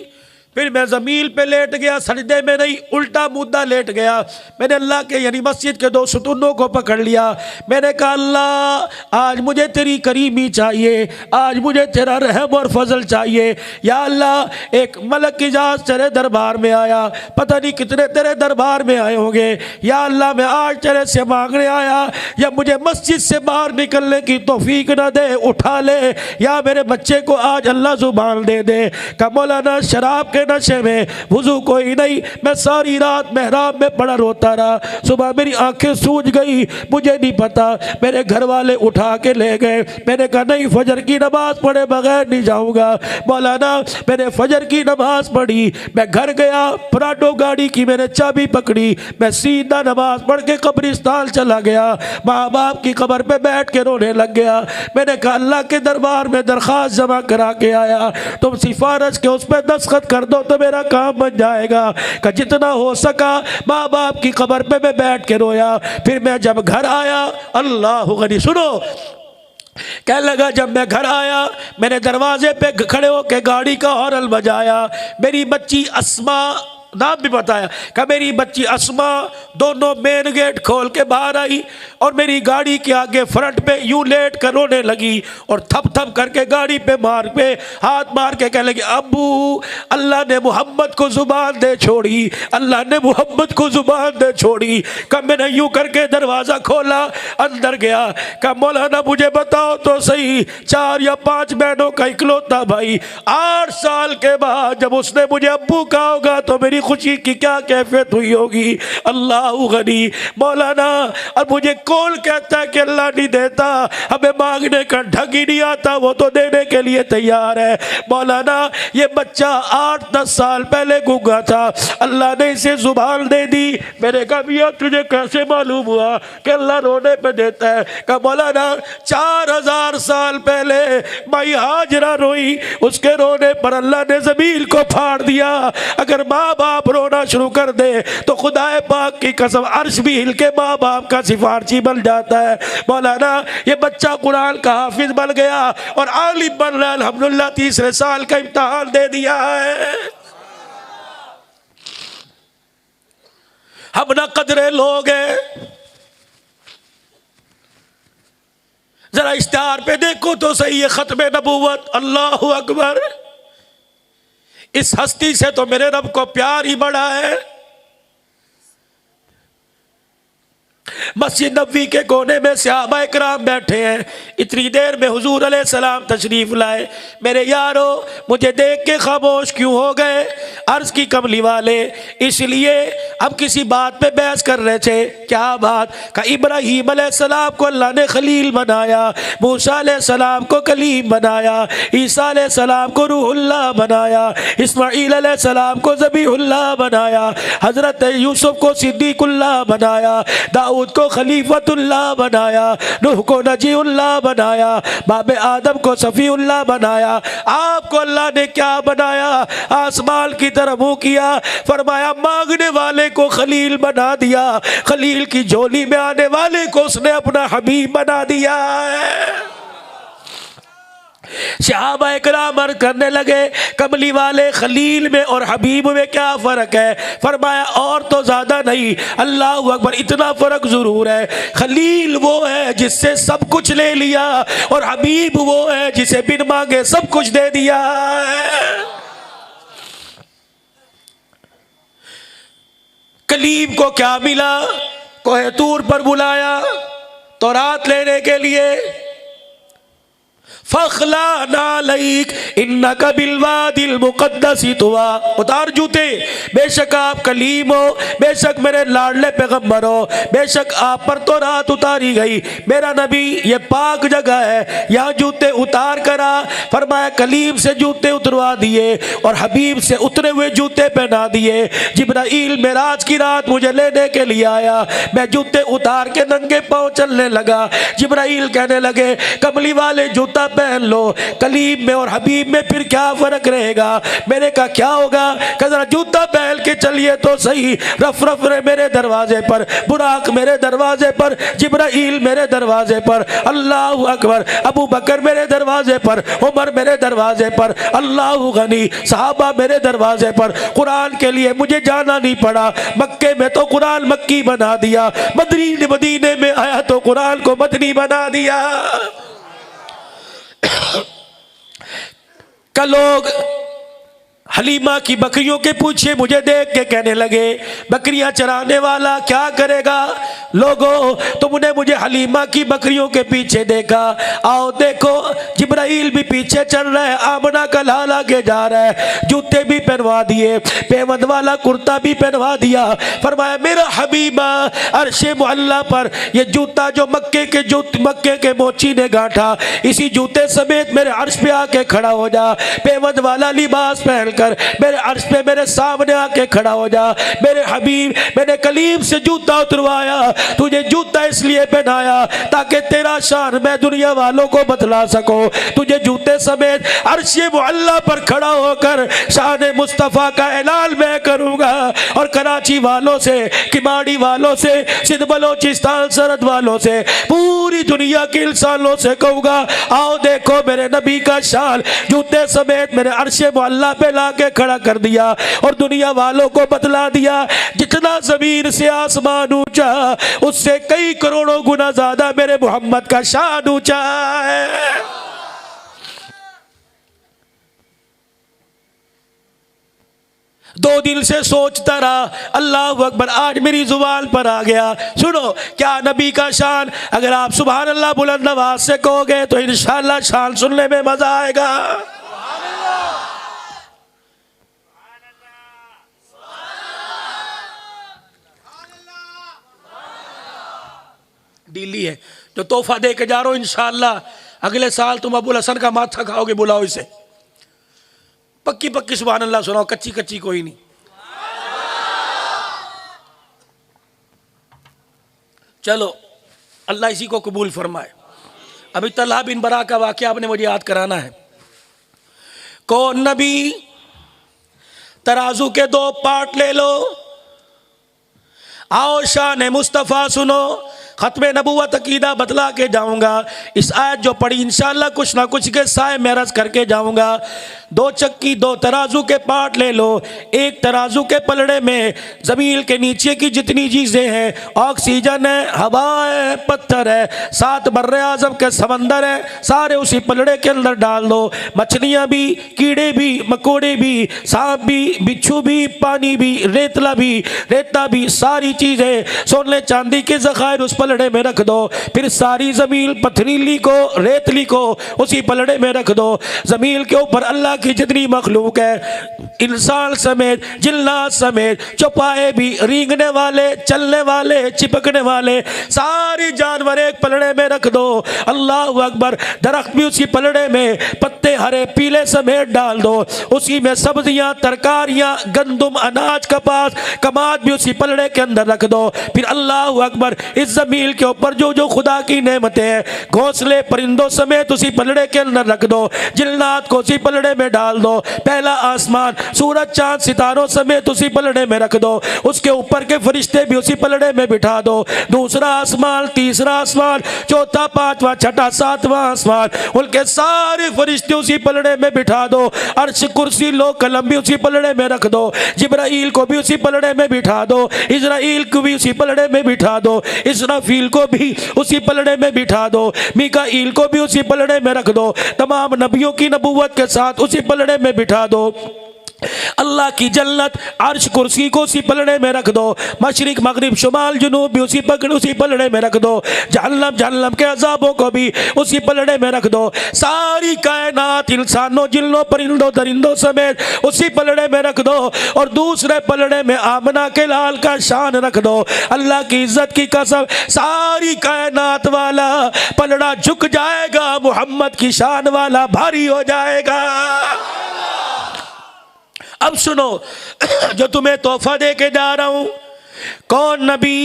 फिर मैं ज़मीन पे लेट गया, सजदे में नहीं उल्टा मुद्दा लेट गया। मैंने अल्लाह के यानी मस्जिद के 2 सतूनों को पकड़ लिया। मैंने कहा अल्लाह आज मुझे तेरी करीमी चाहिए, आज मुझे तेरा रहम और फजल चाहिए। या अल्लाह एक मलक इजाज़ तेरे दरबार में आया, पता नहीं कितने तेरे दरबार में आए होंगे। या अल्लाह मैं आज तेरे से मांगने आया, या मुझे मस्जिद से बाहर निकलने की तौफीक ना दे, उठा ले, या मेरे बच्चे को आज अल्लाह जुबान दे दे। का मौलाना शराब के नशे में वुजू कोई नहीं, मैं सारी रात मेहराब में पड़ा रोता रहा। सुबह मेरी आंखें सूज गई, मुझे नहीं पता, मेरे घर वाले उठा के ले गए। मैंने कहा नहीं फजर की नमाज पढ़े बगैर नहीं जाऊंगा। मौलाना मैंने फजर की नमाज पढ़ी, मैं घर गया, पराडो गाड़ी की मैंने चाबी पकड़ी, मैं सीधा नमाज पढ़ के कब्रिस्तान चला गया। माँ बाप की कब्र पे बैठ के रोने लग गया। मैंने कहा अल्लाह के दरबार में दरख्वास्त जमा करा के आया, तुम सिफारिश के उस पर दस्तखत कर दो तो मेरा काम बन जाएगा। कि जितना हो सका माँ बाप की कब्र पे मैं बैठ के रोया। फिर मैं जब घर आया, अल्लाह गनी, सुनो, कह लगा जब मैं घर आया मैंने दरवाजे पे खड़े होकर गाड़ी का हॉर्न बजाया। मेरी बच्ची अस्मा नाम भी बताया कि मेरी बच्ची अस्मा दोनों मेन गेट खोल के बाहर आई और मेरी गाड़ी के आगे फ्रंट पे यूं लेट कर रोने लगी और थप थप करके गाड़ी पे हाथ मार के कहने लगी, अब्बू अल्लाह ने मोहम्मद को जुबान दे छोड़ी, अल्लाह ने मोहम्मद को जुबान दे छोड़ी। कब मैंने यूं करके दरवाज़ा खोला, अंदर गया, कहा मौलाना मुझे बताओ तो सही, 4 या 5 बहनों का इकलौता भाई, 8 साल के बाद जब उसने मुझे अब्बू कहा होगा तो मेरी खुशी की क्या कैफियत हुई होगी। अल्लाह गनी मौलाना, और मुझे कौन कहता है कि अल्लाह नहीं देता, हमें मांगने का ढंग ही नहीं आता, वो तो देने के लिए तैयार है। मौलाना ये बच्चा 8-10 साल पहले गूंगा था, अल्लाह ने इसे जुबान दे दी। मैंने कहा भैया तुझे कैसे मालूम हुआ कि अल्लाह रोने पे देता है? कहा मौलाना 4000 साल पहले माई हाजरा रोई, उसके रोने पर अल्लाह ने ज़मीन को फाड़ दिया। अगर माँ बाप रोना शुरू कर दे तो खुदाए पाक की कसम अर्श भी हिल के माँ बाप का सिफारशी बन जाता है। मौलाना ये बच्चा कुरान का हाफिज बन गया और आलिम बन रहा है अल्हम्दुलिल्लाह, 3रे साल का इम्तिहान दे दिया है। हम ना कदरे लोग हैं, जरा इश्तिहार पे देखो तो सही है, खत्म नबूवत, अल्लाहु अकबर। इस हस्ती से तो मेरे रब को प्यार ही बड़ा है। मस्जिद नबवी के कोने में सहाबा इकराम बैठे हैं, इतनी देर में हुजूर अलैहिस्सलाम तशरीफ लाए। मेरे यारो मुझे देख के खामोश क्यों हो गए? अर्ज की कमली वाले, इसलिए हम किसी बात पे बहस कर रहे थे। क्या बात? का इब्राहीम अलैहिस्सलाम को अल्लाह ने खलील बनाया, मूसा अलैहिस्सलाम को कलीम बनाया, ईसा अलैहिस्सलाम को रूहुल्लाह बनाया, इस्माईल अलैहिस्सलाम को ज़बीहुल्लाह बनाया, हजरत यूसुफ को सिद्दीकुल्लाह बनाया, दाऊद को खलीफतुल्लाह बनाया, नूह को नजीउल्लाह बनाया, बाबे आदम को सफ़ीउल्लाह बनाया। आपको अल्लाह ने क्या बनाया? आसमान की तरफ मुँह किया, फरमाया मांगने वाले को खलील बना दिया, खलील की झोली में आने वाले को उसने अपना हबीब बना दिया है। सहाबा इकराम अर्ज़ करने लगे, कमली वाले खलील में और हबीब में क्या फ़र्क है? फरमाया और तो ज़्यादा नहीं, अल्लाह अकबर, इतना फ़र्क ज़रूर है, खलील वो है जिससे सब कुछ ले लिया और हबीब वो है जिसे बिन मांगे सब कुछ दे दिया है। कलीम को क्या मिला? कोहे तूर पर बुलाया तौरात लेने के लिए, फखला नालैक इन्नका बिलवादिल मुक़द्दसी तुवा, उतार जूते, बेशक आप कलीम हो, बेशक मेरे लाडले पैगम्बर हो, बेशक आप पर तो रात उतारी गई, मेरा नबी ये पाक जगह है, यहाँ जूते उतार करा। फरमाया कलीम से जूते उतरवा दिए और हबीब से उतरे हुए जूते पहना दिए। जिब्राईल मेराज की रात मुझे लेने के लिए आया, मैं जूते उतार के नंगे पाँव चलने लगा। जिब्राईल कहने लगे कमली वाले जूता पहन लो, कलीम में और हबीब में फिर क्या फर्क रहेगा? मैंने कहा क्या होगा? जरा जूता पहन के चलिए तो सही। रफ रफ मेरे दरवाजे पर, बुराक मेरे दरवाजे पर, जिब्राईल मेरे दरवाजे पर, अल्लाह अकबर, अबू बकर मेरे दरवाजे पर, उमर मेरे दरवाजे पर, अल्लाह गनी, सहाबा मेरे दरवाजे पर। कुरान के लिए मुझे जाना नहीं पड़ा, मक्के में तो कुरान मक्की बना दिया, मदीने में आया तो कुरान को मदनी बना दिया। का लोग हलीमा की बकरियों के पीछे मुझे देख के कहने लगे बकरियां चराने वाला क्या करेगा? लोगों तुमने मुझे हलीमा की बकरियों के पीछे देखा, आओ देखो जिब्राईल भी पीछे चल रहा है, आमना का लाल आगे जा रहा है, जूते भी पहनवा दिए, पेवंद वाला कुर्ता भी पहनवा दिया। फरमाया मेरा हबीबा अर्शे मुअल्ला पर ये जूता जो मक्के के मोची ने गांठा, इसी जूते समेत मेरे अर्श पे आके खड़ा हो जा, पेवंद वाला लिबास पहन कर मेरे अर्श पे मेरे सामने आके खड़ा हो जा। मेरे हबीब मैंने कलीम से जूता उतरवाया, तुझे जूता इसलिए पहनाया ताकि तेरा शान मैं दुनिया वालों को बतला सकूं, तुझे जूते समेत अर्श मुअल्ला पर खड़ा होकर शान मुस्तफ़ा का ऐलान मैं करूँगा और कराची वालों से, किमाड़ी वालों से, सिंध बलोचिस्तान सरहद वालों से, पूरी दुनिया के इंसानों से कहूँगा, आओ देखो मेरे नबी का शान जूते समेत मेरे अर्श मुअल्ला पे लाके खड़ा कर दिया और दुनिया वालों को बतला दिया जितना ज़मीन से आसमान ऊंचा उससे कई करोड़ों गुना ज्यादा मेरे मोहम्मद का शान ऊंचा है। दो दिल से सोचता रहा, अल्लाह अकबर, आज मेरी जुबान पर आ गया। सुनो क्या नबी का शान, अगर आप सुभान अल्लाह बुलंद आवाज से कहोगे तो इंशाअल्लाह शान सुनने में मजा आएगा। डीली है जो तोहफा दे के जा रहा हूं, इंशाअल्लाह अगले साल तुम अबुल हसन का माथा खाओगे, बुलाओ इसे। पक्की पक्की सुभान अल्लाह सुनाओ, कच्ची कच्ची कोई नहीं। चलो अल्लाह इसी को कबूल फरमाए। अभी तलहा बिन बरा का वाकया आपने मुझे याद कराना है। कौन नबी, तराजू के दो पार्ट ले लो, आओ शान मुस्तफ़ा सुनो, खत्मे नबूवत अकीदा बतला के जाऊंगा। इस आयत जो पढ़ी इंशाअल्लाह कुछ ना कुछ के साए मेरज करके जाऊंगा। दो चक्की दो तराजू के पार्ट ले लो, एक तराजू के पलड़े में ज़मीन के नीचे की जितनी चीज़ें हैं, ऑक्सीजन है, हवा है, पत्थर है, 7 बर्रे आज़म के समंदर है, सारे उसी पलड़े के अंदर डाल दो। मछलियाँ भी, कीड़े भी, मकोड़े भी, सांप भी, बिच्छू भी, पानी भी, रेतला भी, रेता भी, सारी चीज़ें सोने चांदी के ज़खायर उस पलड़े में रख दो। फिर सारी ज़मीन पथरीली को, रेतली को उसी पलड़े में रख दो। ज़मीन के ऊपर अल्लाह की जितनी मखलूक है, इंसान समेत, जिन्नात समेत, चौपाए भी, रेंगने वाले, चलने वाले, चिपकने वाले, सारी जानवर एक पलड़े में रख दो। अल्लाह अकबर। दरख्त भी उसी पलड़े में, पत्ते हरे पीले समेत डाल दो। उसी में सब्जियां, तरकारियां, गंदुम, अनाज, कपास, कमाद भी उसी पलड़े के अंदर रख दो। फिर अल्लाह अकबर, इस ज़मीन के ऊपर जो जो खुदा की नेमतें हैं, घोंसले परिंदों समेत उसी पलड़े के अंदर रख दो। जिन्नात को उसी पलड़े में डाल दो। पहला आसमान सूरज चांद सितारों समेत उसी पलड़े में रख दो। उसके ऊपर के फरिश्ते भी उसी पलड़े में बिठा दो। दूसरा आसमान, तीसरा आसमान, चौथा, पांचवा, छठा, सातवां आसमान, उनके सारे फरिश्ते उसी पलड़े में बिठा दो। अर्श, कुर्सी, लो, कलम भी उसी पलड़े में रख दो। जिब्राइल को भी उसी पलड़े में बिठा दो। इज़राइल को भी उसी पलड़े में बिठा दो। इसराफील को भी उसी पलड़े में बिठा दो। मीकाईल को भी उसी पलड़े में रख दो। तमाम नबियों की नबूवत के साथ उसी पलड़े में बिठा दो। अल्लाह की जन्नत, अर्श, कुर्सी को उसी पलड़े में रख दो। मशरिक, मगरिब, शुमाल, जुनूब भी उसी पलड़े में रख दो। जहन्नम के अजाबों को भी उसी पलड़े में रख दो। सारी कायनात, इंसानों, जिन्नों, परिंदों, दरिंदों समेत उसी पलड़े में रख दो। और दूसरे पलड़े में आमना के लाल का शान रख दो। अल्लाह की इज्जत की कसम, सारी कायनात वाला पलड़ा झुक जाएगा, मोहम्मद की शान वाला भारी हो जाएगा। अब सुनो, जो तुम्हें तोहफा दे के जा रहा हूं, कौन नबी,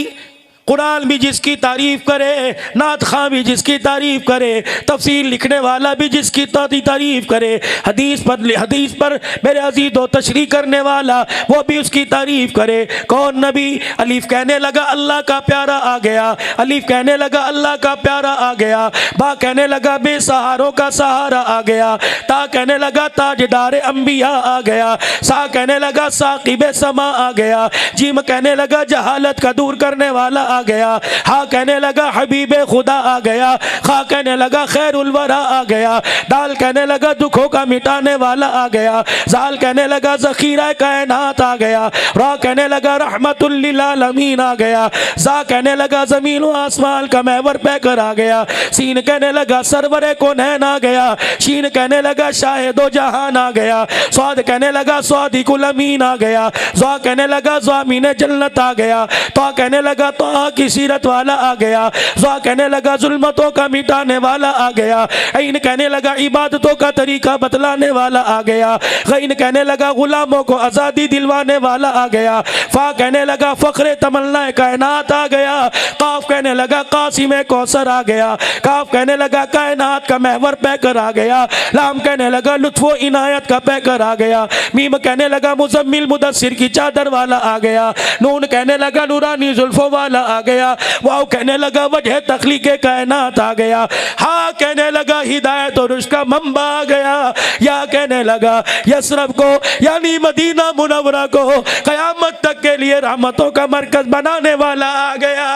कुरान भी जिसकी तारीफ करे, नात खां भी जिसकी तारीफ करे, तफसीर लिखने वाला भी जिसकी तारीफ करे, हदीस पर मेरे अजीज दो तशरीह करने वाला वो भी उसकी तारीफ करे। कौन नबी? अलीफ कहने लगा अल्लाह का प्यारा आ गया, अलीफ कहने लगा अल्लाह का प्यारा आ गया, बा कहने लगा बेसहारों का सहारा आ गया, ता कहने लगा ताजदार अंबिया आ गया, सा कहने लगा साकिब समा आ गया, जीम कहने लगा जहालत का दूर करने वाला आ गया, हा कहने लगा हबीबे खुदा आ गया, खा कहने लगा खैरुल वरा आ गया, दाल कहने लगा दुखों का मिटाने वाला आ गया, जाल कहने लगा ज़खीरा कायनात आ गया, रा कहने लगा रहमतुल लिल आलमीन आ गया, जा कहने लगा ज़मीन व आसमान का महवर पैकर आ गया, सीन कहने लगा सरवरे कौनैन आ गया, शीन कहने लगा शाहिदो जहान आ गया, स्वाद कहने लगा स्वादिकुल अमीन आ गया, ज़ा कहने लगा ज़ामीन जन्नत आ गया, तो कहने लगा तो अल्लाह की सीरत वाला आ गया। ज़ुहा कहने लगा जुल्मतों का मिटाने वाला आ गया। ऐन कहने लगा इबादतों का तरीका बतलाने वाला आ गया। गैन कहने लगा गुलामों को आज़ादी दिलवाने वाला आ गया। फा कहने लगा फ़ख्र तमन्ना कायनात आ गया। काफ कहने लगा कासिम कौसर आ गया। काफ कहने लगा कायनात का महवर पैकर आ गया। लाम कहने लगा लुत्फ़ो इनायत का पैकर आ गया। मीम कहने लगा मुज़म्मिल मुदस्सिर की चादर वाला आ गया। नून कहने लगा नूरानी जुल्फ़ों वाला आ गया। वाव कहने लगा वजह तख्लीक़ कायनात आ गया। हा कहने लगा हिदायत और उसका मंबा आ गया। या कहने लगा यसरब को यानी मदीना मुनव्वरा को क़यामत तक के लिए रहमतों का मरकज बनाने वाला आ गया।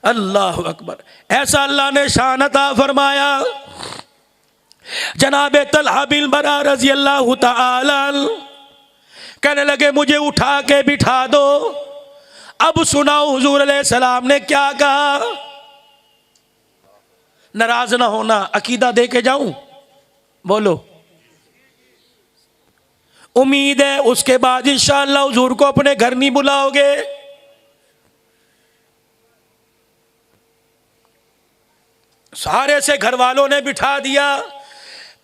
अल्लाह अकबर। ऐसा अल्लाह ने शान अता फरमाया। जनाब तलहा बिन बरा रज़ी अल्लाह तआला कहने लगे मुझे उठा के बिठा दो। अब सुनाओ हुजूर अलैहिस्सलाम ने क्या कहा। नाराज ना होना, अकीदा दे के जाऊं, बोलो। उम्मीद है उसके बाद इंशाअल्लाह हुजूर को अपने घर नहीं बुलाओगे। सारे से घर वालों ने बिठा दिया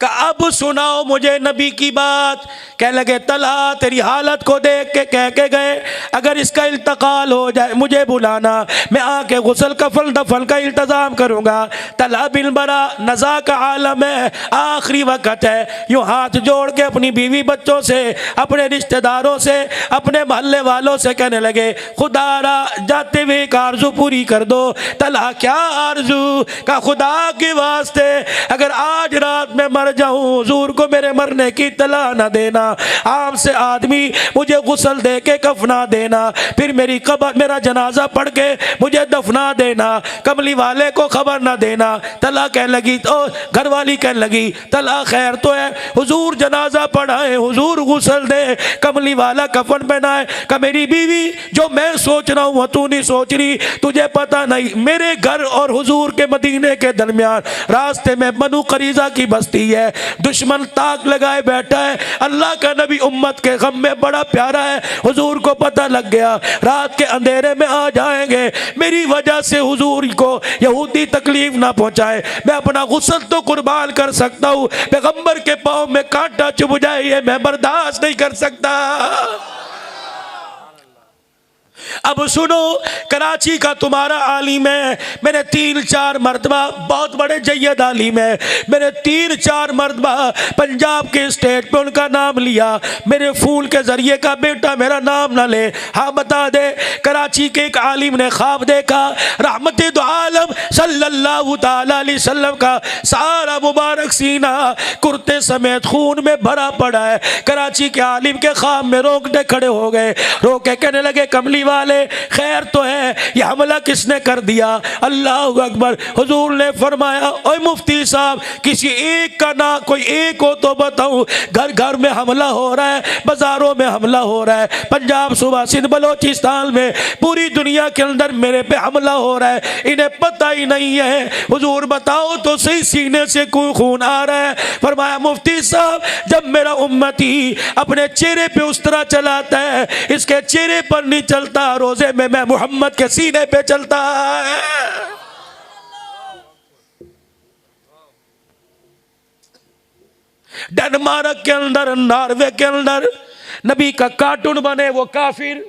कि अब सुनाओ मुझे नबी की बात। कह लगे तलहा तेरी हालत को देख के कह के गए अगर इसका इंतकाल हो जाए मुझे बुलाना, मैं आके गुस्ल कफन दफन का इंतज़ाम करूँगा। तलहा बिन बरा नज़ा का आलम है, आखिरी वक़्त है। यूँ हाथ जोड़ के अपनी बीवी बच्चों से, अपने रिश्तेदारों से, अपने मोहल्ले वालों से कहने लगे खुदारा जाते हुए एक आरजू पूरी कर दो। तलहा क्या आरजू? का खुदा के वास्ते अगर आज रात में मर जाऊं हुजूर को मेरे मरने की तला न देना। आम से आदमी मुझे गुस्ल दे के कफना देना, फिर मेरी कब्र मेरा जनाजा पढ़ के मुझे दफना देना, कमली वाले को खबर न देना। तला कहने लगी तो घर वाली कहने लगी तला खैर तो है, हुजूर जनाजा पढ़ाए, हुजूर गुस्ल दे, कमली वाला कफन पहनाए। का मेरी बीवी जो मैं सोच रहा हूँ तू नहीं सोच रही, तुझे पता नहीं मेरे घर और हुजूर के मदीने के दरमियान रास्ते में बनु करीजा की बस्ती है। दुश्मन ताक लगाए बैठा है। अल्लाह का नबी उम्मत के गम में बड़ा प्यारा है। हुजूर को पता लग गया रात के अंधेरे में आ जाएंगे, मेरी वजह से हुजूर को यहूदी तकलीफ ना पहुंचाए। मैं अपना गुस्ल तो कुर्बान कर सकता हूँ, पैगंबर के पाँव में कांटा चुभ जाए ये मैं बर्दाश्त नहीं कर सकता। अब सुनो, कराची का तुम्हारा आलिम है, मैंने 3-4 मरतबा बहुत बड़े जय्यद आलिम है, मैंने 3-4 मरतबा पंजाब के स्टेट पे उनका नाम लिया। मेरे फूल के जरिए का बेटा मेरा नाम ना ले। हाँ बता दे, कराची के एक आलिम ने ख्वाब देखा रहमत दो आलम सल्लल्लाहु तआला अलैहि वसल्लम का सारा मुबारक सीना कुर्ते समेत खून में भरा पड़ा है। कराची के आलिम के ख्वाब में रोकते खड़े हो गए, रोके कहने लगे कमली वाले खैर तो है, ये हमला किसने कर दिया? अल्लाह अकबर। हुजूर ने फरमाया ओए मुफ्ती साहब किसी एक का ना कोई एक हो तो बताऊं। घर घर में हमला हो रहा है, बाजारों में हमला हो रहा है, पंजाब सूबा सिंध बलोचिस्तान में पूरी दुनिया के अंदर मेरे पे हमला हो रहा है, इन्हें पता ही नहीं है। हुजूर बताओ तो सही सीने से कोई खून आ रहा है। फरमाया मुफ्ती साहब जब मेरा उम्मती अपने चेहरे पे उस तरह चलाता है, इसके चेहरे पर नहीं चलता, रोजे में मैं मोहम्मद के सीने पे चलता है। डेनमार्क के अंदर, नॉर्वे के अंदर नबी का कार्टून बने वो काफिर,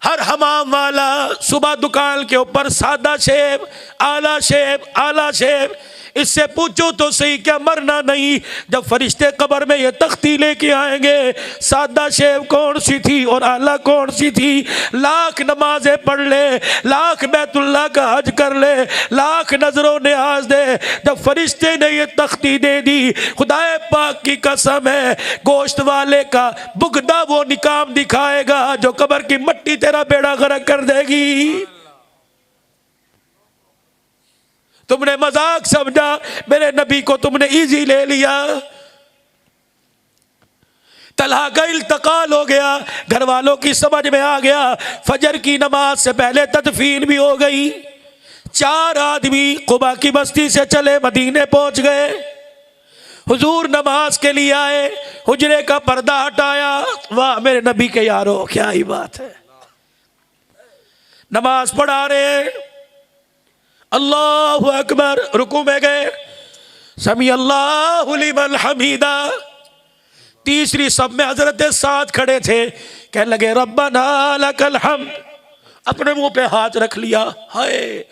हर हमाम वाला सुबह दुकान के ऊपर सादा शेब, आला शेब, आला शेब। इससे पूछो तो सही क्या मरना नहीं? जब फरिश्ते कब्र में ये तख्ती लेके आएंगे, सादा शेब कौन सी थी और आला कौन सी थी? लाख नमाजें पढ़ ले, लाख बैतुल्लाह का हज कर ले, लाख नजरों नियाज दे, जब फरिश्ते ने ये तख्ती दे दी, खुदाए पाक की कसम है गोश्त वाले का बुगदा वो निकाम दिखाएगा जो कब्र की मट्टी तेरा बेड़ा गर्क कर देगी। तुमने मजाक समझा, मेरे नबी को तुमने इजी ले लिया। तलहा का इंतकाल हो गया, घर वालों की समझ में आ गया। फजर की नमाज से पहले तदफीन भी हो गई। 4 आदमी कुबा की बस्ती से चले मदीने पहुंच गए। हुजूर नमाज के लिए आए, हुजरे का पर्दा हटाया। वाह मेरे नबी के यारो, क्या ही बात है। नमाज पढ़ा रहे, अल्लाहु अकबर, रुकू में गए, समी अल्लाहु लिमन हमीदा। तीसरी सब में हजरत साद खड़े थे, कहने लगे रब्बना लकल हम्द, अपने मुंह पे हाथ रख लिया। हाय,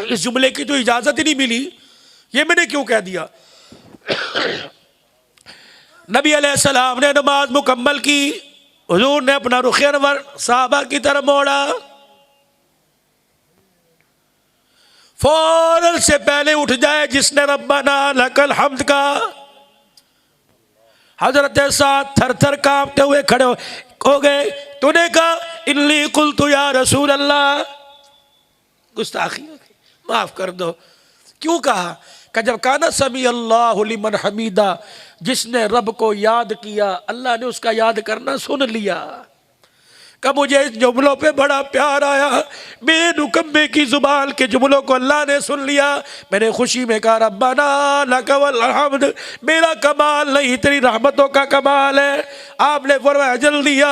इस जुमले की तो इजाजत ही नहीं मिली, ये मैंने क्यों कह दिया। नबी अलैहिस्सलाम ने नमाज मुकम्मल की, हुजूर ने अपना रुख अनवर साहबा की तरफ मोड़ा। फौरन से पहले उठ जाए जिसने रब्बना लकल हम्द का, हजरत साथ थर थर कांपते हुए खड़े हो गए। तूने कहा इन्नी कुल्तु या रसूल अल्लाह, गुस्ताखी, माफ कर दो। क्यों कहा? कि जब कहा ना समी अल्लाहु लिमन हमीदा, जिसने रब को याद किया, अल्लाह ने उसका याद करना सुन लिया। कब मुझे इस जुमलों पे बड़ा प्यार आया, बेनुकम्मे की जुबान के जुमलों को अल्लाह ने सुन लिया। मैंने खुशी में कहा रब्बना लकल हम्द, मेरा कमाल नहीं तेरी रहमतों का कमाल है। आपने फरमाया जल दिया,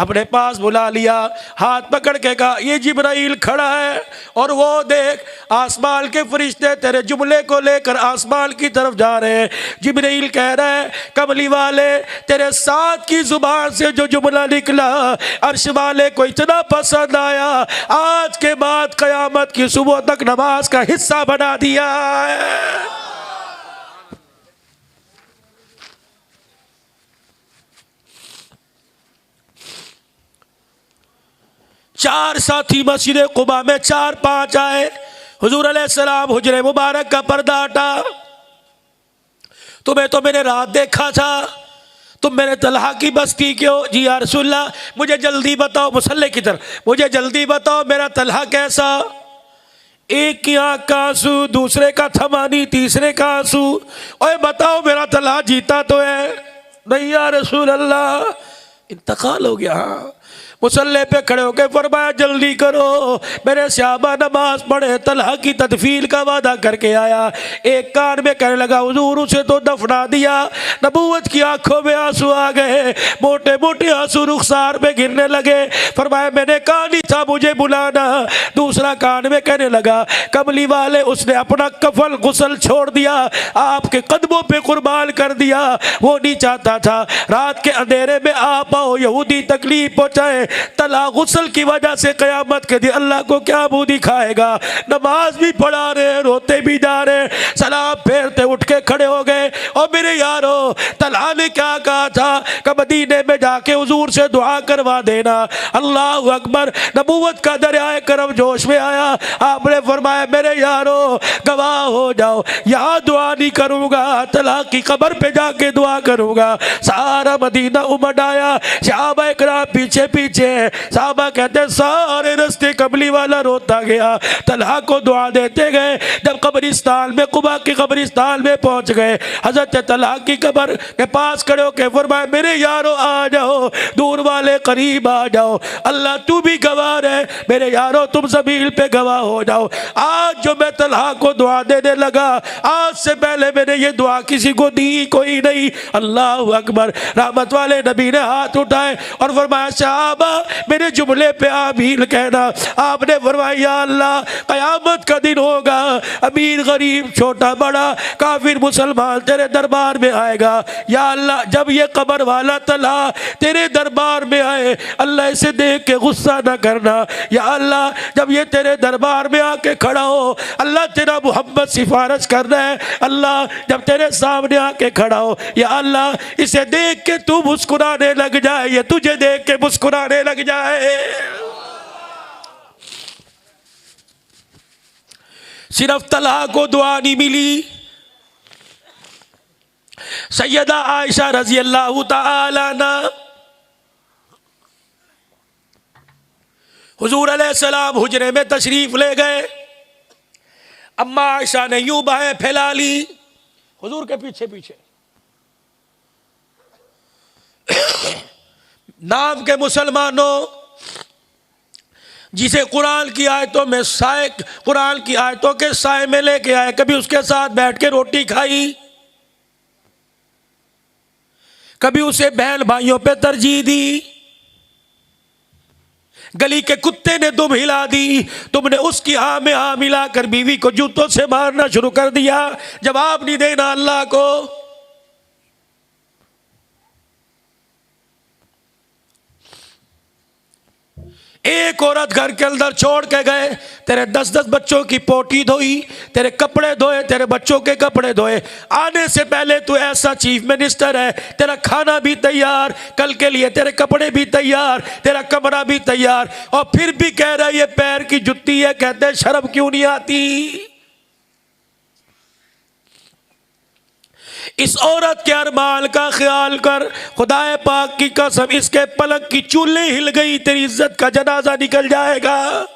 अपने पास बुला लिया, हाथ पकड़ के कहा ये जिब्राइल खड़ा है और वो देख आसमान के फरिश्ते तेरे जुमले को लेकर आसमान की तरफ जा रहे हैं। जिब्राइल कह रहा है कमली वाले, तेरे साथ की जुबान से जो जुमला निकला अर्श वाले को इतना पसंद आया, आज के बाद कयामत की सुबह तक नमाज का हिस्सा बना दिया है। चार साथी मस्जिद कुबा में 4-5 आए, हुजूर अलैहिस्सलाम हुजरे मुबारक का पर्दा हटा। तुम्हें तो मैंने रात देखा था, तुम मेरे तलहा की बस्ती क्यों? जी या रसूलल्लाह, मुझे जल्दी बताओ, मुसल्ले की तरफ, मुझे जल्दी बताओ मेरा तलहा कैसा। एक की आंख का आंसू, दूसरे का थमानी, तीसरे का आंसू। ओए बताओ मेरा तलहा जीता तो है? नहीं या रसूल अल्लाह, इंतकाल हो गया। मुसल्ले पे खड़े होकर फरमाया जल्दी करो, मेरे सहाबा नमाज पढ़े, तलहा की तदफील का वादा करके आया। एक कान में कहने लगा हुजूर उसे तो दफना दिया। नबूवत की आंखों में आंसू आ गए, मोटे मोटे आंसू रुखसार में गिरने लगे। फरमाया मैंने कहा नहीं था मुझे बुलाना। दूसरा कान में कहने लगा कमली वाले, उसने अपना कफल गुसल छोड़ दिया, आपके कदमों पे कुर्बान कर दिया। वो नहीं चाहता था रात के अंधेरे में आप आओ, यहूदी तकलीफ पहुंचाए। तला गुस्ल की वजह से कयामत के दिन अल्लाह को क्या मुंह दिखाएगा। नमाज भी पढ़ा रहे, रोते भी जा रहे, सलाम फेरते उठ के खड़े हो गए। और मेरे यारो, तला ने क्या कहा था कि मदीने में जाके हुजूर से दुआ करवा देना। अल्लाह अकबर, नबूवत का दरियाए करम जोश में आया। आपने फरमाया मेरे यारो गवाह हो जाओ, यहाँ दुआ नहीं करूँगा, तला की कब्र पे जाके दुआ करूँगा। सारा मदीना उमड़ आया, सहाबा इकराम पीछे पीछे। साहबा कहते सारे रास्ते कमली वाला रोता गया, तलहा को दुआ देते गए। जब कब्रिस्तान में, कुबा के कब्रिस्तान में पहुंच गए, हजरत तलहा की कब्र के पास खड़े होकर फरमाया मेरे यारो आ जाओ, दूर वाले करीब आ जाओ, अल्लाह तू भी गवाह है, मेरे यारो तुम ज़मीन पे गवाह हो जाओ। आज जो मैं तलहा को दुआ देने लगा, आज से पहले मैंने ये दुआ किसी को दी कोई नहीं। अल्लाह अकबर। रहमत वाले नबी ने हाथ उठाए और फरमाया सहाबा मेरे जुमले पे आमीन कहना। आपने फरमाया अल्लाह कयामत का दिन होगा, अमीर गरीब छोटा बड़ा काफिर मुसलमान तेरे दरबार में आएगा। या अल्लाह जब ये कब्र वाला तलहा तेरे दरबार में आए, अल्लाह इसे देख के गुस्सा न करना। या अल्लाह जब ये तेरे दरबार में आके खड़ा हो, अल्लाह तेरा मोहब्बत सिफारिश कर रहा है, अल्लाह जब तेरे सामने आके खड़ा हो, या अल्लाह इसे देख के तू मुस्कुराने लग जाए, ये तुझे देख के मुस्कुराने लग जाए। सिर्फ तलहा को दुआ नहीं मिली, सैयदा आयशा रजी अल्लाह तआला अन्हा हुजूर अलैहिस्सलाम हुजरे में तशरीफ ले गए। अम्मा आयशा ने यूं बाहें फैला ली हुजूर के पीछे पीछे। नाम के मुसलमानों, जिसे कुरान की आयतों में कुरान की आयतों के साए में लेके आए, कभी उसके साथ बैठ के रोटी खाई, कभी उसे बहन भाइयों पे तरजीह दी, गली के कुत्ते ने दुम हिला दी, तुमने उसकी हाँ में हाँ मिलाकर बीवी को जूतों से मारना शुरू कर दिया। जवाब नहीं देना अल्लाह को। एक औरत घर के अंदर छोड़ के गए, तेरे 10-10 बच्चों की पोटी धोई, तेरे कपड़े धोए, तेरे बच्चों के कपड़े धोए। आने से पहले तू ऐसा चीफ मिनिस्टर है, तेरा खाना भी तैयार, कल के लिए तेरे कपड़े भी तैयार, तेरा कमरा भी तैयार, और फिर भी कह रहा है ये पैर की जुत्ती है। कहते शर्म क्यों नहीं आती? इस औरत के अरमान का ख्याल कर, खुदाए पाक की कसम, इसके पलक की चूल्हे हिल गई, तेरी इज्जत का जनाजा निकल जाएगा।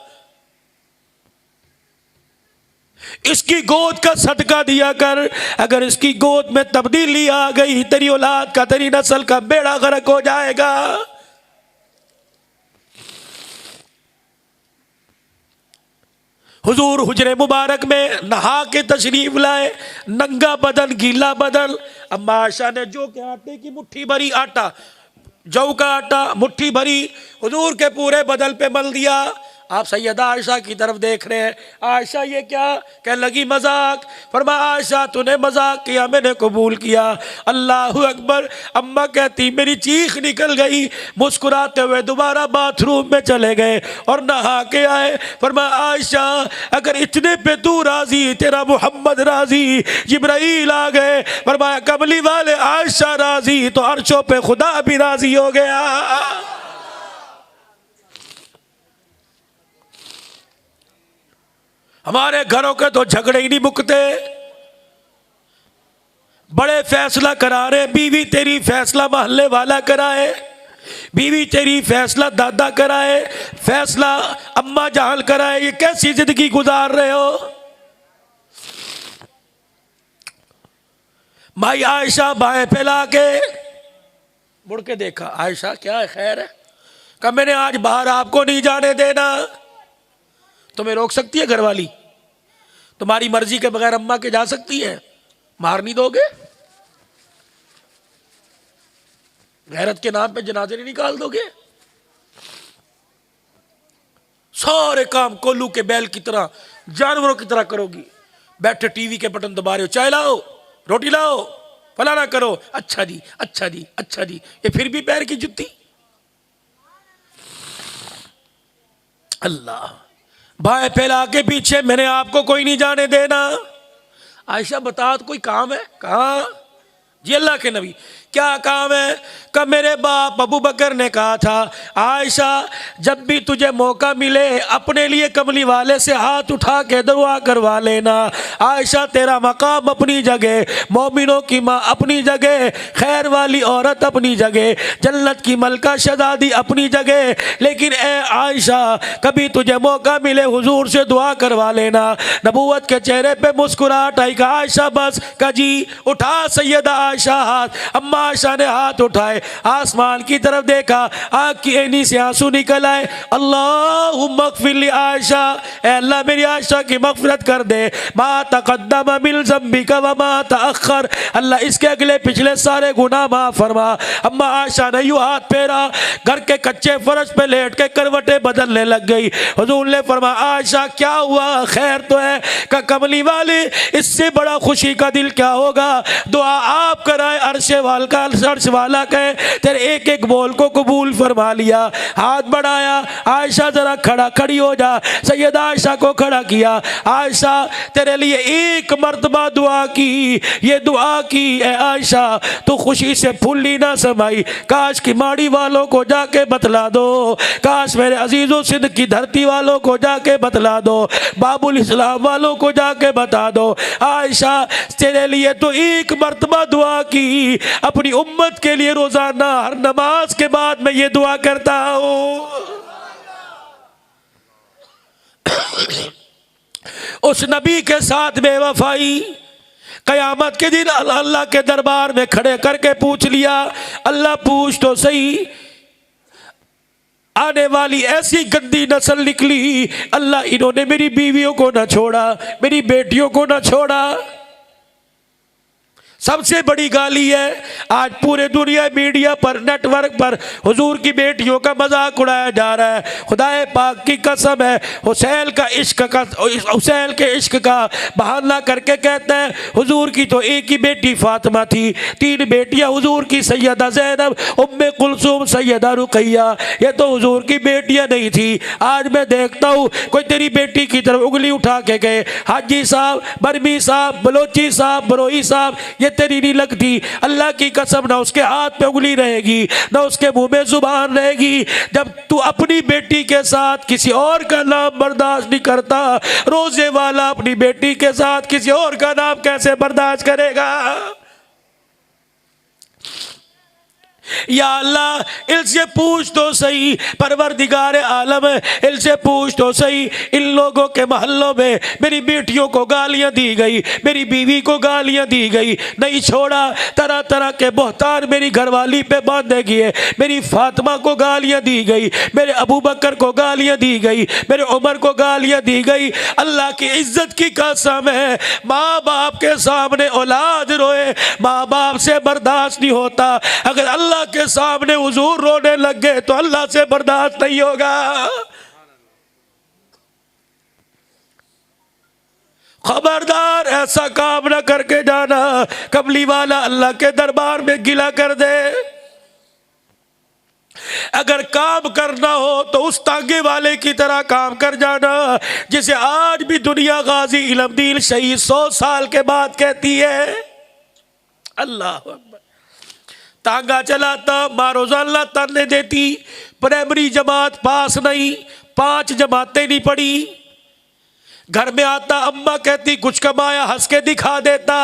इसकी गोद का सदका दिया कर, अगर इसकी गोद में तब्दीली आ गई, तेरी औलाद का, तेरी नस्ल का बेड़ा गर्क हो जाएगा। हुजूर हुजरे मुबारक में नहा के तशरीफ लाए, नंगा बदन, गीला बदन। अम्मा आयशा ने जो के आटे की मुट्ठी भरी आटा, जौ का आटा मुट्ठी भरी हुजूर के पूरे बदन पे मल दिया। आप सैयदा आयशा की तरफ देख रहे हैं। आयशा ये क्या? कह लगी मजाक। फरमाया आयशा तूने मजाक किया, मैंने कबूल किया। अल्लाहु अकबर। अम्मा कहती मेरी चीख निकल गई। मुस्कुराते हुए दोबारा बाथरूम में चले गए और नहा के आए। फरमाया आयशा अगर इतने पे तू राजी, तेरा मोहम्मद राजी, जिब्राइल आ गए। फरमाया कमली वाले आयशा राजी तो अर्शों पे खुदा भी राजी हो गया। हमारे घरों के तो झगड़े ही नहीं मुकते। बड़े फैसला करा रहे, बीवी तेरी फैसला मोहल्ले वाला कराए, बीवी तेरी फैसला दादा कराए, फैसला अम्मा जान कराए। ये कैसी जिंदगी गुजार रहे हो? भाई आयशा बाएं फैला के मुड़ के देखा, आयशा क्या है, खैर है? कहा मैंने आज बाहर आपको नहीं जाने देना। तुम्हें रोक सकती है घरवाली? तुम्हारी मर्जी के बगैर अम्मा के जा सकती है? मार नहीं दोगे? गैरत के नाम पे जनाजे नहीं निकाल दोगे? सारे काम कोल्लू के बैल की तरह, जानवरों की तरह करोगी। बैठे टीवी के बटन दबा रहे हो, चाय लाओ, रोटी लाओ, फलाना करो, अच्छा जी अच्छा जी अच्छा जी। ये फिर भी पैर की जुत्ती। अल्लाह भाई फैला के पीछे, मैंने आपको कोई नहीं जाने देना। आयशा बता तो कोई काम है? कहा जी अल्लाह के नबी क्या काम है? कब मेरे बाप अबू बकर ने कहा था आयशा जब भी तुझे मौका मिले अपने लिए कमली वाले से हाथ उठा के दुआ करवा लेना। आयशा तेरा मकाम अपनी जगह, मोमिनों की माँ अपनी जगह, खैर वाली औरत अपनी जगह, जन्नत की मलका शहजादी अपनी जगह। लेकिन ए आयशा कभी तुझे मौका मिले हुजूर से दुआ करवा लेना। नबूवत के चेहरे पे मुस्कुराहट आई। कहा आयशा बस का जी उठा सैयदा आयशा हाथ। अम्मा आयशा ने हाथ उठाए, आसमान की तरफ देखा, आँख की ऐनी से आंसू निकल आए। अल्लाहुम्मा अग़फ़िर ली आयशा, ए अल्लाह मेरी आयशा की मग़फ़िरत कर दे। मा तक़द्दम मिन ज़ंबिका व मा तअख़्ख़र, अल्लाह इसके अगले पिछले सारे गुनाह माफ़ फरमा। अम्मा आयशा ने यूँ हाथ फेरा, घर के कच्चे फर्श पे लेट के करवटें बदलने लग गई। हुज़ूर ने फरमाया आयशा क्या हुआ, खैर तो है? का कमली वाले इससे बड़ा खुशी का दिल क्या होगा? दुआ आप कराए, अर्श वाला कहे तेरे एक एक बोल को कबूल फरमा लिया। हाथ बढ़ाया, आयशा जरा खड़ी हो जा। सैयदा आयशा को खड़ा किया। आयशा तेरे लिए एक मर्तबा दुआ की, ये दुआ की ए आयशा तू खुशी से फुल्ली ना समाई। काश की माड़ी वालों को जाके बतला दो, काश मेरे अजीजों सिंध की धरती वालों को जाके बतला दो, बाबुल इस्लाम वालों को जाके बता दो। आयशा तेरे लिए तो एक मर्तबा दुआ की, अपनी उम्मत के लिए रोजाना हर नमाज के बाद मैं ये दुआ करता हूं। उस नबी के साथ बेवफाई कयामत के दिन अल्लाह के दरबार में खड़े करके पूछ लिया। अल्लाह पूछ तो सही, आने वाली ऐसी गंदी नस्ल निकली, अल्लाह इन्होंने मेरी बीवियों को ना छोड़ा, मेरी बेटियों को ना छोड़ा। सबसे बड़ी गाली है आज पूरे दुनिया मीडिया पर नेटवर्क पर हुजूर की बेटियों का मजाक उड़ाया जा रहा है। खुदाए पाक की कसम है, हुसैन के इश्क का बहाना करके कहता है हुजूर की तो एक ही बेटी फातिमा थी, 3 बेटियां हुजूर की, सैयदा ज़ैनब, उम्मे कुलसूम, सैयदा रुकैया, ये तो हुजूर की बेटियां नहीं थी। आज मैं देखता हूँ कोई तेरी बेटी की तरफ उंगली उठा के गए, हाजी साहब, बरमी साहब, बलोची साहब, बरोई साहब, ये तेरी नहीं लगती। अल्लाह की कसम ना उसके हाथ पे उंगली रहेगी ना उसके मुंह में जुबान रहेगी। जब तू अपनी बेटी के साथ किसी और का नाम बर्दाश्त नहीं करता, रोजे वाला अपनी बेटी के साथ किसी और का नाम कैसे बर्दाश्त करेगा? या अल्लाह इनसे पूछ तो सही, परवरदिगार आलम इनसे पूछ तो सही, इन लोगों के मोहल्लों में मेरी बेटियों को गालियां दी गई, मेरी बीवी को गालियां दी गई, नहीं छोड़ा, तरह तरह के बहतान मेरी घरवाली पे बांधे गए, मेरी फातिमा को गालियां दी गई, मेरे अबू बकर को गालियां दी गई, मेरे उमर को गालियां दी गई। अल्लाह की इज्जत की कसम है, माँ बाप के सामने औलाद रोए, माँ बाप से बर्दाश्त नहीं होता। अगर अल्लाह के सामने हुजूर रोने लग गए तो अल्लाह से बर्दाश्त नहीं होगा। खबरदार ऐसा काम ना करके जाना, कमली वाला अल्लाह के दरबार में गिला कर दे। अगर काम करना हो तो उस तांगे वाले की तरह काम कर जाना जिसे आज भी दुनिया गाजी इल्मुद्दीन शहीद 100 साल के बाद कहती है। अल्लाह अकबर। तांगा चलाता, माँ रोजाना ताने देती, प्राइमरी जमात पास नहीं, 5 जमातें नहीं पढ़ी। घर में आता, अम्मा कहती कुछ कमाया, हंस के दिखा देता।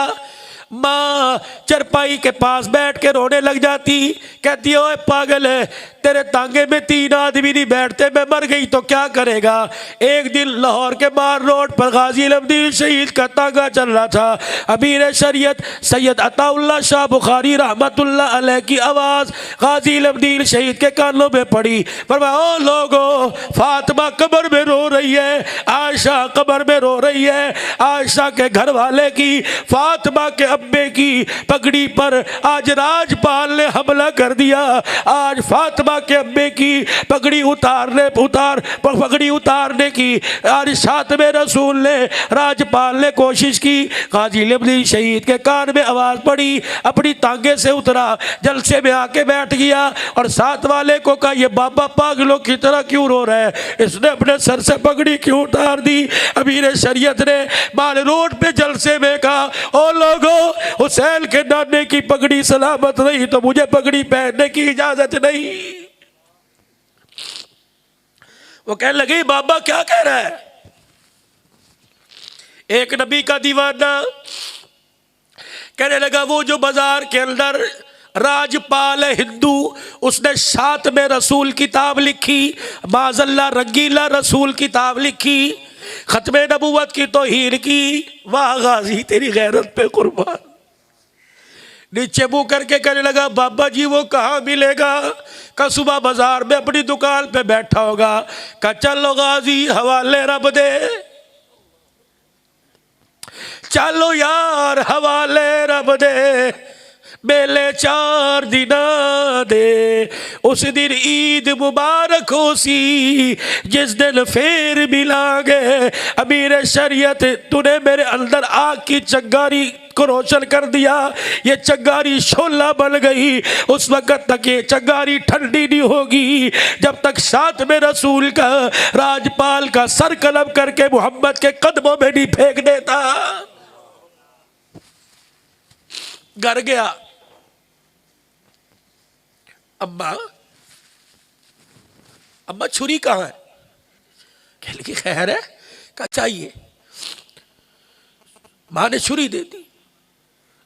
माँ चरपाई के पास बैठ के रोने लग जाती, कहती ओए पागल है, तेरे तांगे में 3 आदमी नहीं बैठते, मैं मर गई तो क्या करेगा। एक दिन लाहौर के बाहर रोड पर गाजी इल्मुद्दीन शहीद का तांगा चल रहा था। अमीर शरीयत सैयद अताउल्लाह शाह बुखारी रहमतुल्लाह अलैह की आवाज़ गाजी इल्मुद्दीन शहीद के कानों में पड़ी। फरमाया ओ लोगो, फातिमा कब्र में रो रही है, आयशा कब्र में रो रही है। आयशा के घर वाले की, फातिमा के अब्बे की पगड़ी पर आज राजपाल ने हमला कर दिया। आज फातिमा के अब्बे की पगड़ी पगड़ी उतारने की आज शातिमे रसूल ने, राजपाल ने कोशिश की। गाजी इल्मुद्दीन शहीद के कान में आवाज पड़ी, अपनी तांगे से उतरा, जलसे में आके बैठ गया और साथ वाले को कहा ये बाबा पागलों की तरह क्यों रो रहा है, इसने अपने सर से पगड़ी क्यों उतार दी। अमीर शरीयत ने माल रोड पे जलसे में कहा ओ लोगों, हुसैन के नाने की पगड़ी सलामत नहीं तो मुझे पगड़ी पहनने की इजाजत नहीं। वो कहने लगे बाबा क्या कह रहा है। एक नबी का दीवाना कहने लगा वो जो बाजार के अंदर राजपाल है हिंदू, उसने शातिमे रसूल किताब लिखी, माज़ल्ला रंगीला रसूल किताब लिखी, खत्मे नबूवत की तौहीन की। वाह गाजी तेरी गैरत पे कुर्बान। नीचे मुंह करके कहने लगा बाबा जी वो कहाँ मिलेगा। का सुबह बाजार में अपनी दुकान पे बैठा होगा। का चलो गाजी हवाले रब दे, चलो यार हवाले रब दे, मेले 4 दिन दे, उस दिन ईद मुबारक हो सी जिस दिन फिर मिलांगे। अमीर शरीयत तूने मेरे अंदर आग की चंगारी को रोशन कर दिया, ये चंगारी शोला बन गई। उस वक्त तक ये चंगारी ठंडी नहीं होगी जब तक शातिमे रसूल का, राजपाल का सर कलम करके मोहम्मद के कदमों में नहीं फेंक देता। घर गया, अम्मा अम्मा छुरी कहाँ है। कह लगी खैर है, क्या चाहिए। माँ ने छुरी दे दी,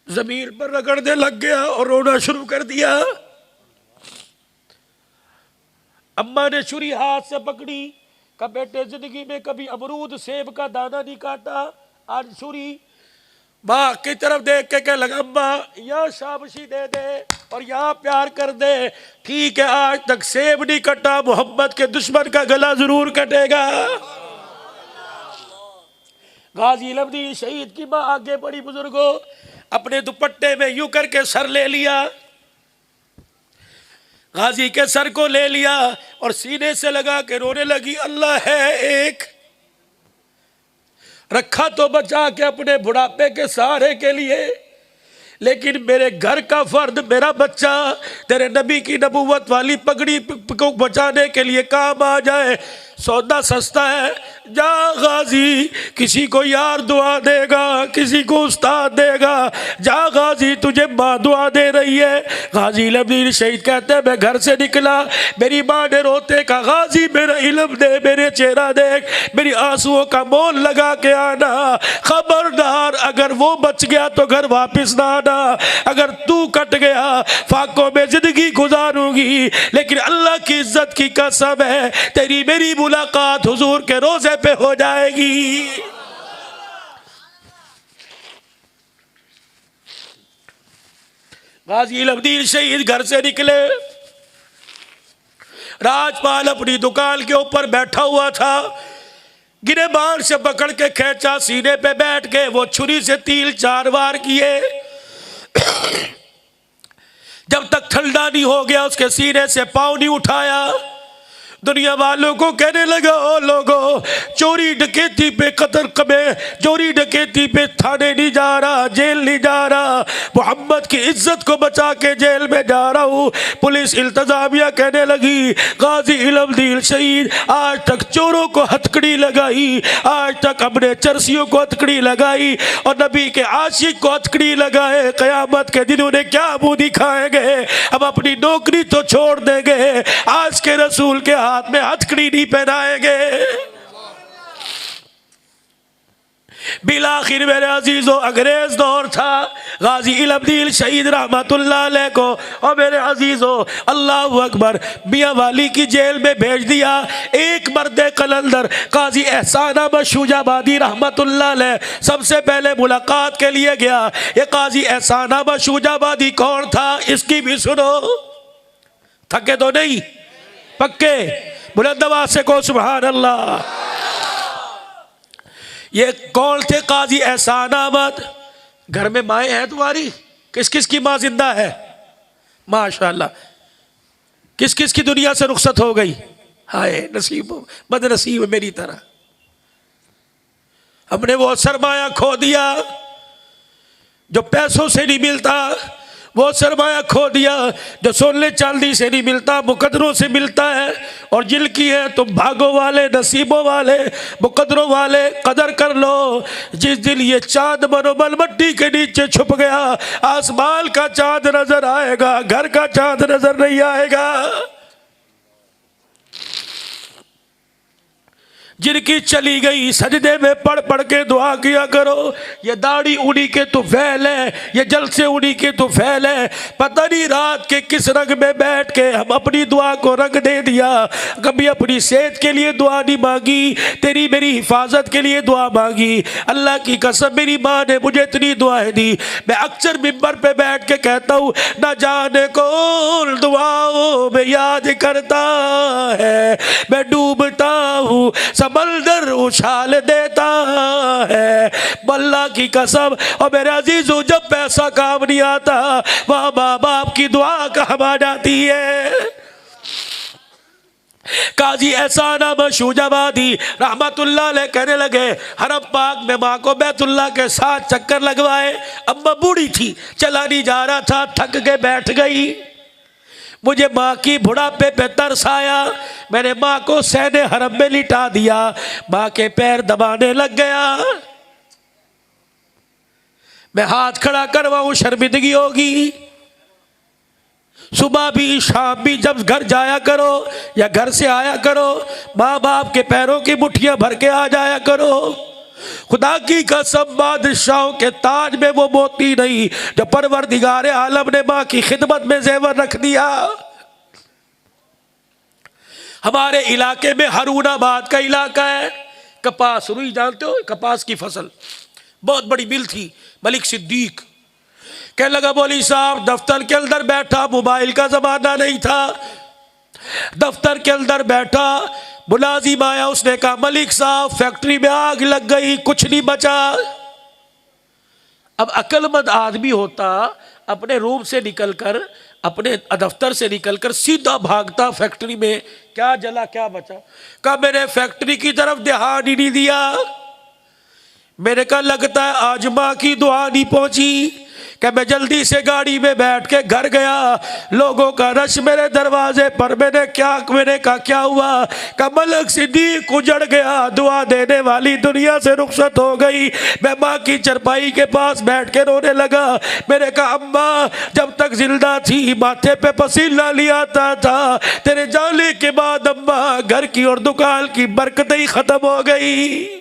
जमीन पर रगड़ने लग गया और रोना शुरू कर दिया। अम्मा ने छुरी हाथ से पकड़ी, का बेटे जिंदगी में कभी अमरूद सेब का दाना नहीं काटा, आज छुरी। माँ की तरफ देख के कह लगा अम्मा यहाँ शाबाशी दे दे और यहाँ प्यार कर दे। ठीक है आज तक सेब नहीं कटा, मोहम्मद के दुश्मन का गला जरूर कटेगा। गाजी इल्मुद्दीन शहीद की माँ आगे बढ़ी, बुजुर्गों अपने दुपट्टे में यूं करके सर ले लिया, गाजी के सर को ले लिया और सीने से लगा के रोने लगी। अल्लाह है एक, रखा तो बचा के अपने बुढ़ापे के सहारे के लिए, लेकिन मेरे घर का फर्द मेरा बच्चा तेरे नबी की नबूवत वाली पगड़ी को बचाने के लिए काम आ जाए, सौदा सस्ता है। जा गाजी, किसी को यार दुआ देगा, किसी को उस्ताद देगा। जा गाजी, तुझे माँ दुआ दे रही है। गाजी इल्म शहीद कहते हैं मैं घर से निकला, मेरी माँ ने रोते कहा गाजी मेरा इल्म दे, मेरे चेहरा देख, मेरी आंसुओं का मोल लगा के आना। खबरदार अगर वो बच गया तो घर वापस ना आना, अगर तू कट गया फाकों में जिंदगी गुजारूंगी, लेकिन अल्लाह की इज्जत की कसम है तेरी मेरी मुलाकात हुजूर के रोजे पे हो जाएगी। गाजी इल्म शहीद घर से निकले, राजपाल अपनी दुकान के ऊपर बैठा हुआ था, गिरेबान से पकड़ के खींचा, सीने पे बैठ के वो छुरी से 3-4 वार किए। जब तक ठंडा नहीं हो गया उसके सीने से पांव नहीं उठाया। दुनिया वालों को कहने लगा ओ लोगो, चोरी डकैती पे कत्ल में, चोरी डकैती पे थाने नहीं जा रहा, जेल नहीं जा रहा, मोहम्मद की इज्जत को बचा के जेल में जा रहा हूँ। पुलिस इल्तजामिया कहने लगी गाजी इल्म शहीद आज तक चोरों को हथकड़ी लगाई, आज तक हमने चरसियों को हथकड़ी लगाई और नबी के आशिक को हथकड़ी लगाए, क़यामत के दिन उन्हें क्या मुँह दिखाएंगे। अब अपनी नौकरी तो छोड़ देंगे, आज के रसूल के हाथ में हथकड़ी नहीं पहनाएंगे। बिलाखिर मेरे अजीजों अंग्रेज दौर था, गाजी इल्म शहीद रहमतुल्लाह अलैह को और मेरे अजीजों अल्लाह अकबर मियाँ वाली की जेल में भेज दिया। एक मर्द कलंदर काजी एहसान अहमद शूजाबादी रहमतुल्लाह अलैह सबसे पहले मुलाकात के लिए गया। ये काजी एहसान अहमद शूजाबादी कौन था इसकी भी सुनो, थके तो नहीं, पक्के बुलंद आवाज से को सुभान अल्लाह। ये कौन थे काजी एहसान अहमद? घर में माएँ हैं तुम्हारी? किस किस की माँ जिंदा है? माशाल्लाह। किस किस की दुनिया से रुखसत हो गई? हाय नसीब बदनसीब मेरी तरह। हमने वो सरमाया खो दिया जो पैसों से नहीं मिलता, वो सरमाया खो दिया जो सोने चांदी से नहीं मिलता, मुकद्दरों से मिलता है। और जिनकी है तुम भागों वाले, नसीबों वाले, मुकद्दरों वाले, कदर कर लो। जिस दिन ये चांद मनोबल मट्टी के नीचे छुप गया, आसमान का चांद नजर आएगा, घर का चांद नजर नहीं आएगा। जिनकी चली गई सजदे में पढ़ पढ़ के दुआ किया करो। ये दाढ़ी उन्हीं के तो फैल है, ये जलसे उन्हीं के तो फैल है। पता नहीं रात के किस रंग में बैठ के हम अपनी दुआ को रंग दे दिया। कभी अपनी सेहत के लिए दुआ नहीं मांगी, तेरी मेरी हिफाजत के लिए दुआ मांगी। अल्लाह की कसम मेरी माँ ने मुझे इतनी दुआएं दी, मैं अक्सर मिंबर पे बैठ के कहता हूँ ना जाने कौन दुआओं में याद करता है, मैं डूबता हूँ समंदर उछाल देता है। अल्लाह की कसम और मेरे अजीजों जब पैसा काम नहीं आता वहाँ माँ बाप की दुआ काम आ जाती है। काजी एहसान अहमद शूजाबादी रहमतुल्लाह अलैह कहने लगे हरम पाक में माँ को बैतुल्लाह के साथ चक्कर लगवाए। अम्मा बूढ़ी थी, चला नहीं जा रहा था, थक के बैठ गई। मुझे माँ की बुढ़ापे पे तरस आया, मैंने माँ को सहने हरम में लिटा दिया, माँ के पैर दबाने लग गया। मैं हाथ खड़ा करवाऊं शर्मिंदगी होगी। सुबह भी शाम भी जब घर जाया करो या घर से आया करो, माँ बाप के पैरों की मुट्ठियां भर के आ जाया करो। खुदा की कसम बादशाहों के ताज में वो मोती नहीं जो परवरदिगारे आलम ने माँ की खिदमत में जेवर रख दिया। हमारे इलाके में हारूनाबाद का इलाका है, कपास रुई जानते हो, कपास की फसल, बहुत बड़ी मिल थी। मलिक सिद्दीक कहने लगा मौलवी साहब दफ्तर के अंदर बैठा, मोबाइल का जमाना नहीं था, दफ्तर के अंदर बैठा, मुलाजिम आया, उसने कहा मलिक साहब फैक्ट्री में आग लग गई, कुछ नहीं बचा। अब अक्लमंद आदमी होता अपने रूम से निकलकर, अपने दफ्तर से निकलकर सीधा भागता फैक्ट्री में, क्या जला क्या बचा। कहा मैंने फैक्ट्री की तरफ ध्यान ही नहीं दिया। मेरे कहा लगता है आज माँ की दुआ नहीं पहुंची। कि मैं जल्दी से गाड़ी में बैठ के घर गया, लोगों का रश मेरे दरवाजे पर। मैंने कहा क्या हुआ। का मलक सिद्दीक उजड़ गया, दुआ देने वाली दुनिया से रुखसत हो गई। मैं माँ की चरपाई के पास बैठ के रोने लगा। मैंने कहा अम्मा जब तक जिंदा थी माथे पे पसीना लिया आता था, तेरे जाने के बाद अम्मा घर की और दुकान की बरकतें ही खत्म हो गई।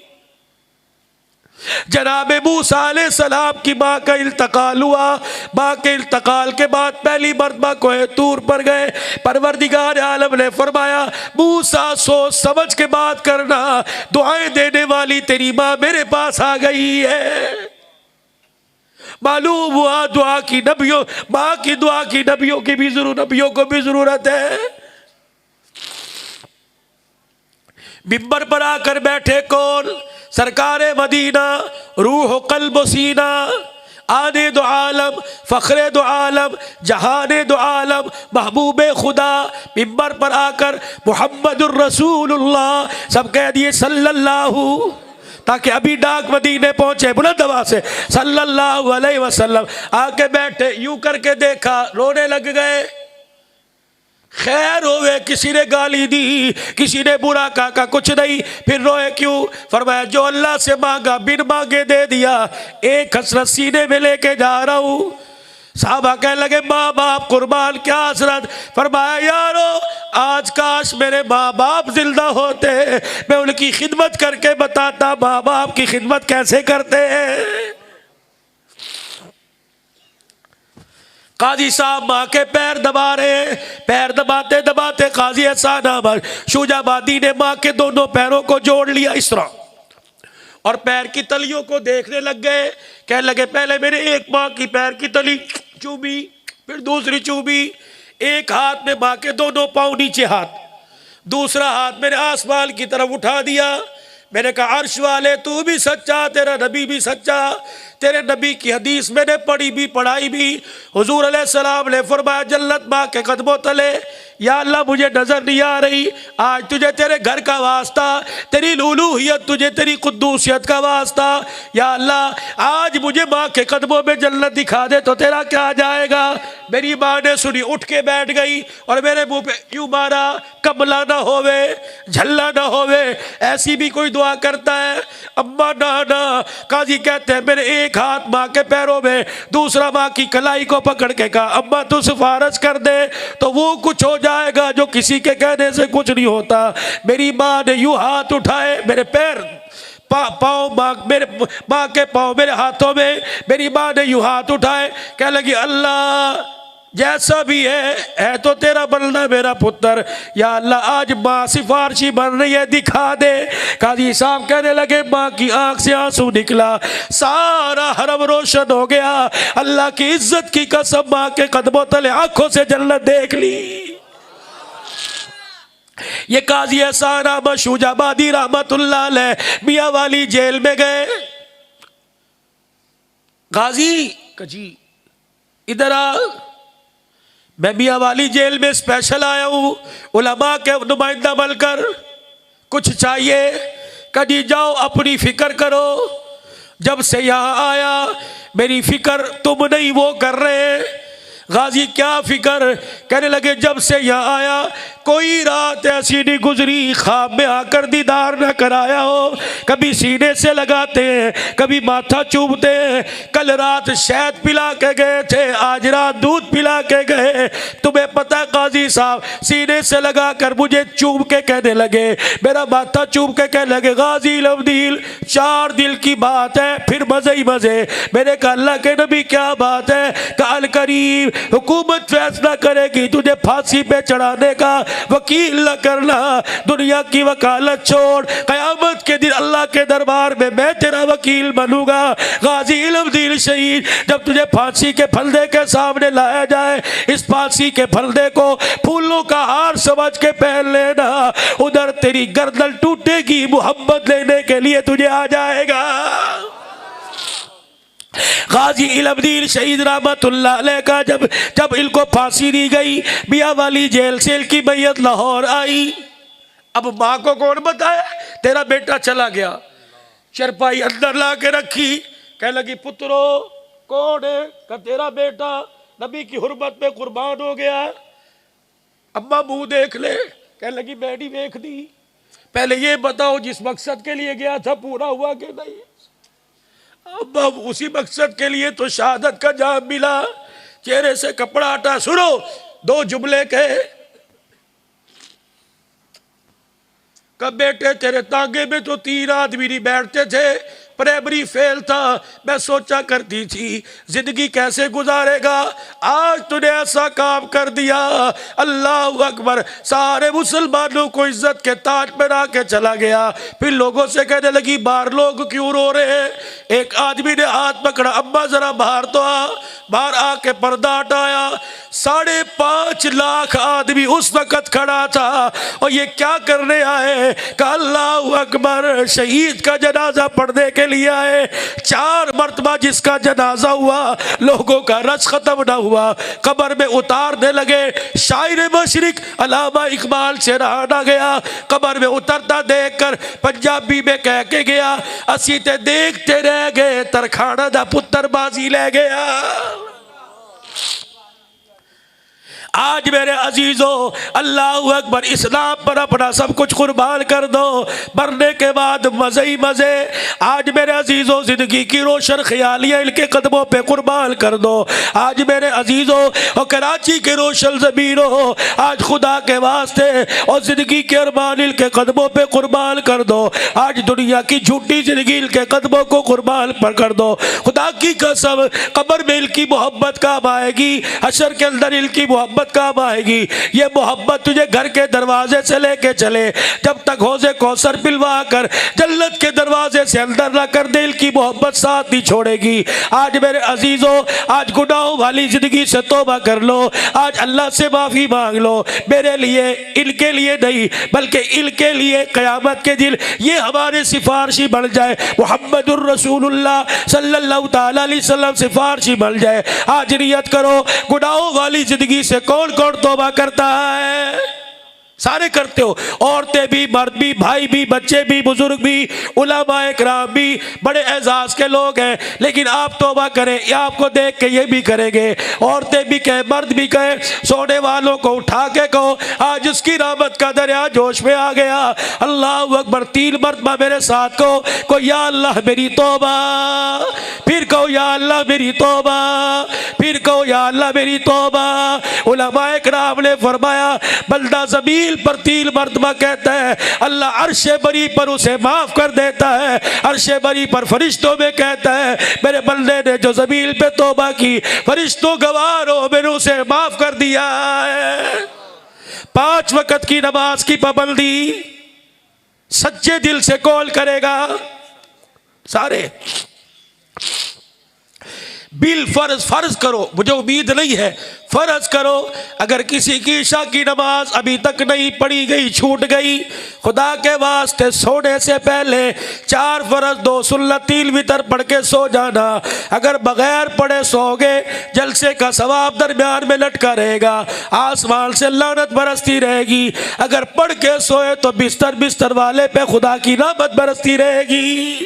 जनाब मूसा अलैहिस्सलाम की माँ का इंतकाल हुआ। माँ के इंतकाल के बाद पहली मरतबा कोहे तूर पर गए। परवरदिगार आलम ने फरमाया मूसा सोच समझ के बात करना, दुआएं देने वाली तेरी माँ मेरे पास आ गई है। मालूम हुआ दुआ की नबियों, माँ की दुआ की नबियों की भी जरूरत, नबियों को भी जरूरत है। मिंबर पर आकर बैठे कौन, सरकार मदीना, रूह कल्ब सीना, आने दो आलम, फ़ख्रे दो आलम, जहाने दो आलम, महबूब खुदा। मिंबर पर आकर मुहम्मदुर रसूलुल्लाह सब कह दिए सल्लल्लाहु, ताकि अभी डाक मदीने पहुंचे बुलंद आवाज से सल्लल्लाहु अलैहि वसल्लम। आके बैठे, यूं करके देखा, रोने लग गए। खैर होवे, किसी ने गाली दी, किसी ने बुरा कहा, कुछ नहीं। फिर रोए क्यों। फरमाया जो अल्लाह से मांगा बिन मांगे दे दिया, एक हसरत सीने में लेके जा रहा हूं। साहबा कहने लगे माँ बाप कुर्बान, क्या हसरत। फरमाया यारो आज काश मेरे माँ बाप जिंदा होते, मैं उनकी खिदमत करके बताता माँ बाप की खिदमत कैसे करते हैं। काजी साहब माँ के पैर दबा रहे, पैर दबाते दबाते काजी एहसान अहमद शुजाबादी ने माँ के दोनों पैरों को जोड़ लिया इस तरह, और पैर की तलियों को देखने लग गए। कहने लगे पहले मेरे एक माँ की पैर की तली चूमी, फिर दूसरी चूमी। एक हाथ में माँ के दोनों पाँव नीचे हाथ, दूसरा हाथ मैंने आसमान की तरफ उठा दिया। मैंने कहा अर्श वाले तू भी सच्चा, तेरा नबी भी सच्चा। तेरे नबी की हदीस मैंने पढ़ी भी पढ़ाई भी। हुजूर अलैहिस्सलाम ने फरमाया जन्नत माँ के कदमों तले। या अल्लाह मुझे नजर नहीं आ रही, आज तुझे तेरे घर का वास्ता, तेरी लूलूहियत, तुझे तेरी कुद्दूसियत का वास्ता। या अल्लाह आज मुझे माँ के कदमों में जन्नत दिखा दे तो तेरा क्या आ जाएगा। मेरी माँ ने सुनी, उठ के बैठ गई और मेरे मुंह पे यूं मारा, कमला ना होवे, झल्ला ना होवे, ऐसी भी कोई दुआ करता है। अम्मा ना। काजी कहते हैं मेरे एक हाथ माँ के पैरों में, दूसरा माँ की कलाई को पकड़ के कहा अम्मा तू सिफारिश कर दे तो वो कुछ हो जाएगा जो किसी के कहने से कुछ नहीं होता। मेरी माँ ने यूं हाथ उठाए, मेरे पैर पाँव मेरे माँ के पाँव मेरे हाथों में, मेरी माँ ने यूं हाथ उठाए, कह लगी अल्लाह जैसा भी है तो तेरा बंदा मेरा पुत्र। या अल्लाह आज माँ सिफारशी बन रही है, दिखा दे। काजी साहब कहने लगे माँ की आंख से आंसू निकला, सारा हरम रोशन हो गया। अल्लाह की इज्जत की कसम माँ के कदमों तले आंखों से जन्नत देख ली। ये काजी एहसान अहमद शुजाबादी रहमतुल्लाह अलैह मियां वाली जेल में गए। गाजी कजी इधर आ, मैं मियां वाली जेल में स्पेशल आया हूँ उलमा के नुमाइंदा बनकर, कुछ चाहिए। कभी जाओ अपनी फिक्र करो, जब से यहाँ आया मेरी फिक्र तुम नहीं वो कर रहे। गाजी क्या फिक्र। कहने लगे जब से यहाँ आया कोई रात ऐसी नहीं गुजरी ख्वाब में आकर दीदार न कराया हो। कभी सीने से लगाते हैं, कभी माथा चूमते हैं। कल रात शहद पिला के गए थे, आज रात दूध पिला के गए। तुम्हें पता काजी साहब सीने से लगा कर मुझे चूम के कहने लगे, मेरा माथा चूम के कहने लगे गाजी लवदील 4 दिल की बात है फिर मजे ही मजे। मैंने कहा अल्लाह के नबी क्या बात है। काल करीब हुकूमत फैसला करेगी तुझे फांसी पे चढ़ाने का, वकील न करना, दुनिया की वकालत छोड़, कयामत के दिन अल्लाह के दरबार में मैं तेरा वकील बनूंगा। गाजी इल्मदीन शहीद जब तुझे फांसी के फंदे के सामने लाया जाए, इस फांसी के फंदे को फूलों का हार समझ के पहन लेना, उधर तेरी गर्दन टूटेगी, मोहब्बत लेने के लिए तुझे आ जाएगा। गाजी इल्मुद्दीन शहीद रहमतुल्लाह अलैह का जब इनको फांसी दी गई, मियां वाली जेल से इनकी मैयत लाहौर आई। अब माँ को कौन बताए तेरा बेटा चला गया। चरपाई अंदर ला के रखी, कहने लगी पुत्रो कौन है? का तेरा बेटा नबी की हुर्मत में कुर्बान हो गया। अम्मा मुंह देख ले, कहने लगी बेटी देख दी। पहले ये बताओ जिस मकसद के लिए गया था पूरा हुआ कि नहीं? अम्मा उसी मकसद के लिए तो शहादत का जाम मिला। चेहरे से कपड़ा हटा, सुनो 2 जुमले कहे। कब बेटे तेरे तांगे में तो 3 आदमी नहीं बैठते थे, प्राइमरी फेल था। मैं सोचा करती थी जिंदगी कैसे गुजारेगा, आज तूने ऐसा काम कर दिया। अल्लाह अकबर। सारे मुसलमानों को इज्जत के ताज पहना के चला गया। फिर लोगों से कहने लगी बाहर लोग क्यों रो रहे हैं? एक आदमी ने हाथ पकड़ा, अम्मा जरा बाहर तो आ। बाहर आके पर्दा हटाया, 5.5 लाख आदमी उस वक्त खड़ा था। और ये क्या करने आए? कहा अल्लाह अकबर, शहीद का जनाजा पढ़ने के लिए आए। 4 मरतबा जिसका जनाजा हुआ लोगों का रस खत्म ना हुआ, कब्र में उतारने लगे। शायर मशरिक अल्लामा इकबाल से रहा ना गया, कब्र में उतरता देखकर पंजाबी में कह के गया, असी ते देखते रह गए तरखाना दा पुत्र बाजी ले गया। आज मेरे अजीजों, अल्लाह अकबर, इस्लाम पर अपना सब कुछ कुर्बान कर दो, मरने के बाद मजे ही मजे। आज मेरे अजीजों, जिंदगी की रोशन ख्यालियाँ इनके कदमों पे कुर्बान कर दो। आज मेरे अजीजों, और कराची के रोशन ज़मीनों, आज खुदा के वास्ते और जिंदगी के अरमान इनके कदमों पे कुर्बान कर दो। आज दुनिया की झूठी जिंदगी इनके कदमों को कुर्बान पर कर दो। खुदा की कसम, कब्र में इनकी मोहब्बत काम आएगी, हशर के अंदर इनकी मोहब्बत काम आएगी। ये मोहब्बत तुझे घर के दरवाजे से लेके चले, जब तक हौज़े कौसर पिलवा कर जन्नत के दरवाजे से अंदर ना कर दे, इनकी मोहब्बत साथ नहीं छोड़ेगी। आज मेरे अजीजों, आज गुनाहों वाली जिंदगी से तौबा कर लो, आज अल्लाह से माफी मांग लो। मेरे लिए, इनके लिए नहीं बल्कि इनके लिए क़यामत के दिन ये हमारे सिफारशी बन जाए, मुहम्मदुर रसूलुल्लाह सल्लल्लाहु तआला अलैहि वसल्लम सिफारशी बन जाए। आज नियत करो, गुनाहों वाली जिंदगी से कौन कौन तौबा करता है? सारे करते हो, औरतें भी, मर्द भी, भाई भी, बच्चे भी, बुजुर्ग भी, उलमाए किराम भी, बड़े एजाज के लोग हैं। लेकिन आप तौबा करें, ये आपको देख के ये भी करेंगे। औरतें भी कहे, मर्द भी कहे, सोने वालों को उठा के कहो आज उसकी रहमत का दरिया जोश में आ गया। अल्लाह अकबर। 3 मरतबा मेरे साथ को या अल्लाह मेरी तौबा, फिर कहो या अल्लाह मेरी तौबा, फिर कहो या अल्लाह मेरी तौबा। उलमाए किराम ने फरमाया, बंदा ज़मीन पर 3 मरतबा कहता है, अल्लाह अर्शे बरी पर उसे माफ कर देता है। अर्शे बरी पर फरिश्तों में कहता है, मेरे बंदे ने जो ज़मीन पे तौबा की, फरिश्तों गवाह हो मैंने उसे माफ कर दिया है। 5 वक्त की नमाज की पाबंदी सच्चे दिल से कौन करेगा? सारे बिल फर्ज करो, मुझे उम्मीद नहीं है, फर्ज करो। अगर किसी की ईशा की नमाज अभी तक नहीं पढ़ी गई, छूट गई, खुदा के वास्ते सोने से पहले 4 फर्ज, 2 सुन्नत, 3 वितर पढ़ के सो जाना। अगर बगैर पढ़े सोओगे, जलसे का सवाब दरमियान में लटका रहेगा, आसमान से लानत बरसती रहेगी। अगर पढ़ के सोए तो बिस्तर वाले पे खुदा की रहमत बरसती रहेगी।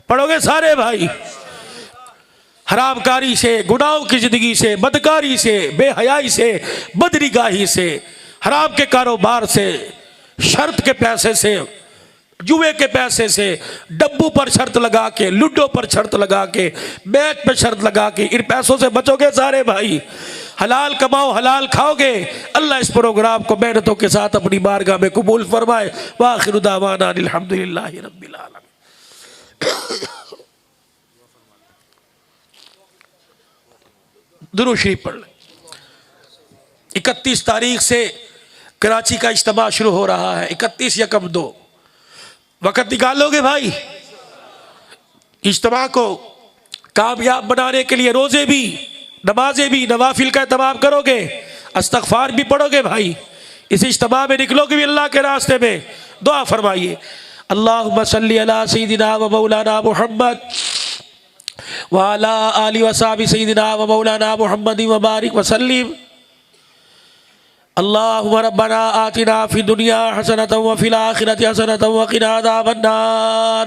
पढ़ोगे सारे भाई? हरामकारी से, गुनाहों की जिंदगी से, बदकारी से, बेहयाई से, बदनिगाही से, हराम के कारोबार से, शर्त के पैसे से, जुए के पैसे से, डब्बू पर शर्त लगा के, लूडो पर शर्त लगा के, मैच पे शर्त लगा के, इन पैसों से बचोगे सारे भाई? हलाल कमाओ, हलाल खाओगे। अल्लाह इस प्रोग्राम को मेहनतों के साथ अपनी बारगाह में कबूल फरमाए। वाखिरु दावाना अल्हम्दुलिल्लाहि रब्बिल आलमीन। दुरूद शरीफ पढ़ लें। 31 तारीख से कराची का इज्तिमा शुरू हो रहा है। 31 यकम 2 वक़्त निकालोगे भाई? इज्तिमा को कामयाब बनाने के लिए रोज़े भी, नमाजें भी, नवाफिल का एहतमाम करोगे, इस्तग़फ़ार भी पढ़ोगे भाई। इस इज्तिमा में निकलोगे भी अल्लाह के रास्ते में। दुआ फरमाइए, अल्लाहुम्मा सल्ली अला सय्यिदिना व मौलाना मुहम्मद वाला आलि वसाबि सय्यिदिना व मौलाना मुहम्मद व बारिक वसल्लिम। अल्लाहुम्मा रब्बना आतिना फिद दुनिया हसनतन व फिल आखिरति हसनतन व क़िना अज़ाबन्नार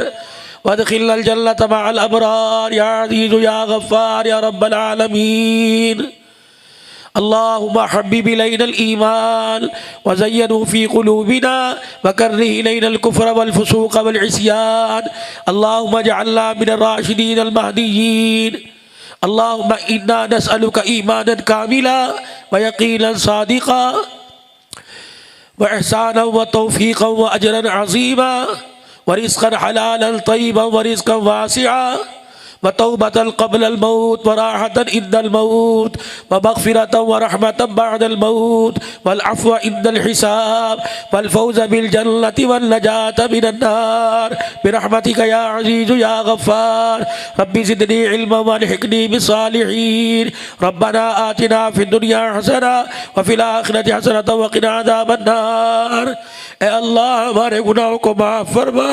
वअदखिलनल जन्नत मअल अबरार या अज़ीज़ु या गफ़्फ़ार या रब्बल आलमीन। अल्लाहुम्मा हब्बिब इलैनल ईमान व ज़य्यिनहु फ़ी क़ुलूबिना व कर्रिह इलैनल कुफ़्र वल फ़ुसूक़ वल इस्यान। अल्लाहुम्मा जअलना मिनर राशिदीनल महदिय्यीन। अल्लाहुम्मा इन्ना नस्अलुका ईमानन कामिला व यक़ीनन सादिक़ा व इहसानन व तौफ़ीक़न व अजरन अज़ीमा व रिज़्क़न हलालन तय्यिबन व रिज़्क़न वासिआ व तौबतन क़ब्लल मौत व राहतन इंदल मौत व मग़फ़िरतन व रहमतन बअदल मौत वल अफ़्व इंदल हिसाब वल फ़ौज़ बिल जन्नति वन नजात मिनन नार बिरहमतिका या अज़ीज़ु या गफ़्फ़ार। रब्बि ज़िदनी इल्मन व अल्हिक़नी बिस्सालिहीन। रब्बना आतिना फ़िद दुनिया हसना व फ़िल आखिरति हसनतन व क़िना अज़ाबन्नार। ए अल्लाह हमारे गुनाहों को माफ़ फरमा।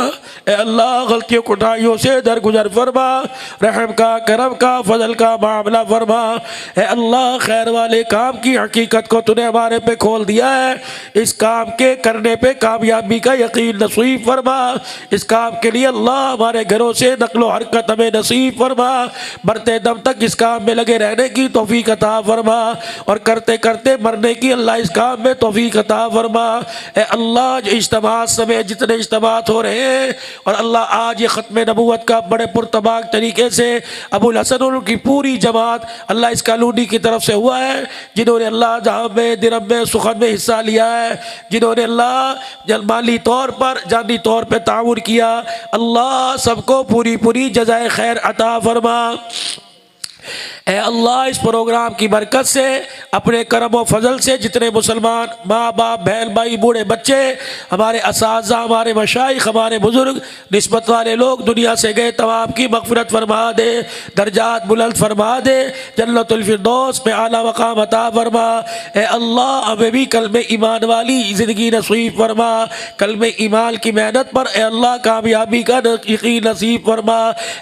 ए अल्लाह गलतियों कोताहियों से दरगुजर फरमा। रहम का, करम का, फजल का मामला फरमा। ए अल्लाह खैर वाले काम की हकीकत को तूने हमारे पे खोल दिया है। इस काम के करने पे कामयाबी का यकीन नसीब फरमा। इस काम के लिए अल्लाह हमारे घरों से नक्लो हरकत हमें नसीब फरमा। मरते दम तक इस काम में लगे रहने की तौफीक अता फरमा और करते करते मरने की अल्लाह इस काम में तौफीक अता फरमा। ए अल्लाह जो इज्तिमात समय जितने इज्तिमात हो रहे हैं और अल्लाह आज ये ख़त्म नबूवत का बड़े पुरतबाक तरीके से अबुल हसन की पूरी जमात अल्लाह इस कॉलोनी की तरफ से हुआ है, जिन्होंने अल्लाह जहाँ में दिरम में सुखन में हिस्सा लिया है, जिन्होंने अल्लाह माली तौर पर जानी तौर पर ताउन किया, अल्लाह सबको पूरी पूरी जज़ाए खैर अता फरमा। ए अल्लाह इस प्रोग्राम की बरकत से अपने करम व फजल से जितने मुसलमान माँ बाप बहन भाई बूढ़े बच्चे हमारे असाज़ा हमारे मशाइख हमारे बुज़ुर्ग निस्बत वाले लोग दुनिया से गए तमाम की मग़फ़िरत फरमा दे, दर्जात बुलंद फरमा दे, जन्नतुल फ़िरदौस में आला मक़ाम अता फरमा। ए अल्लाह हमें भी कलमे ईमान वाली ज़िंदगी नसीब फरमा। कलमे ईमान की मेहनत पर ए अल्लाह कामयाबी का यकीन नसीब फरमा।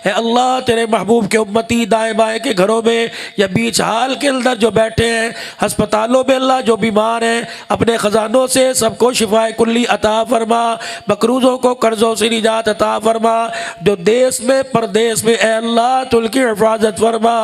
ए अल्लाह तेरे महबूब के उम्मती दाएँ बाएँ के घरों में या बीच हाल के अंदर जो बैठे हैं, अस्पतालों में अल्लाह जो बीमार हैं, अपने ख़जानों से सबको शिफाए कुल्ली अता फरमा। मकरूज़ों को कर्ज़ों से निजात अता फरमा। जो देश में परदेश में ए अल्लाह तुल की हिफाजत फरमा।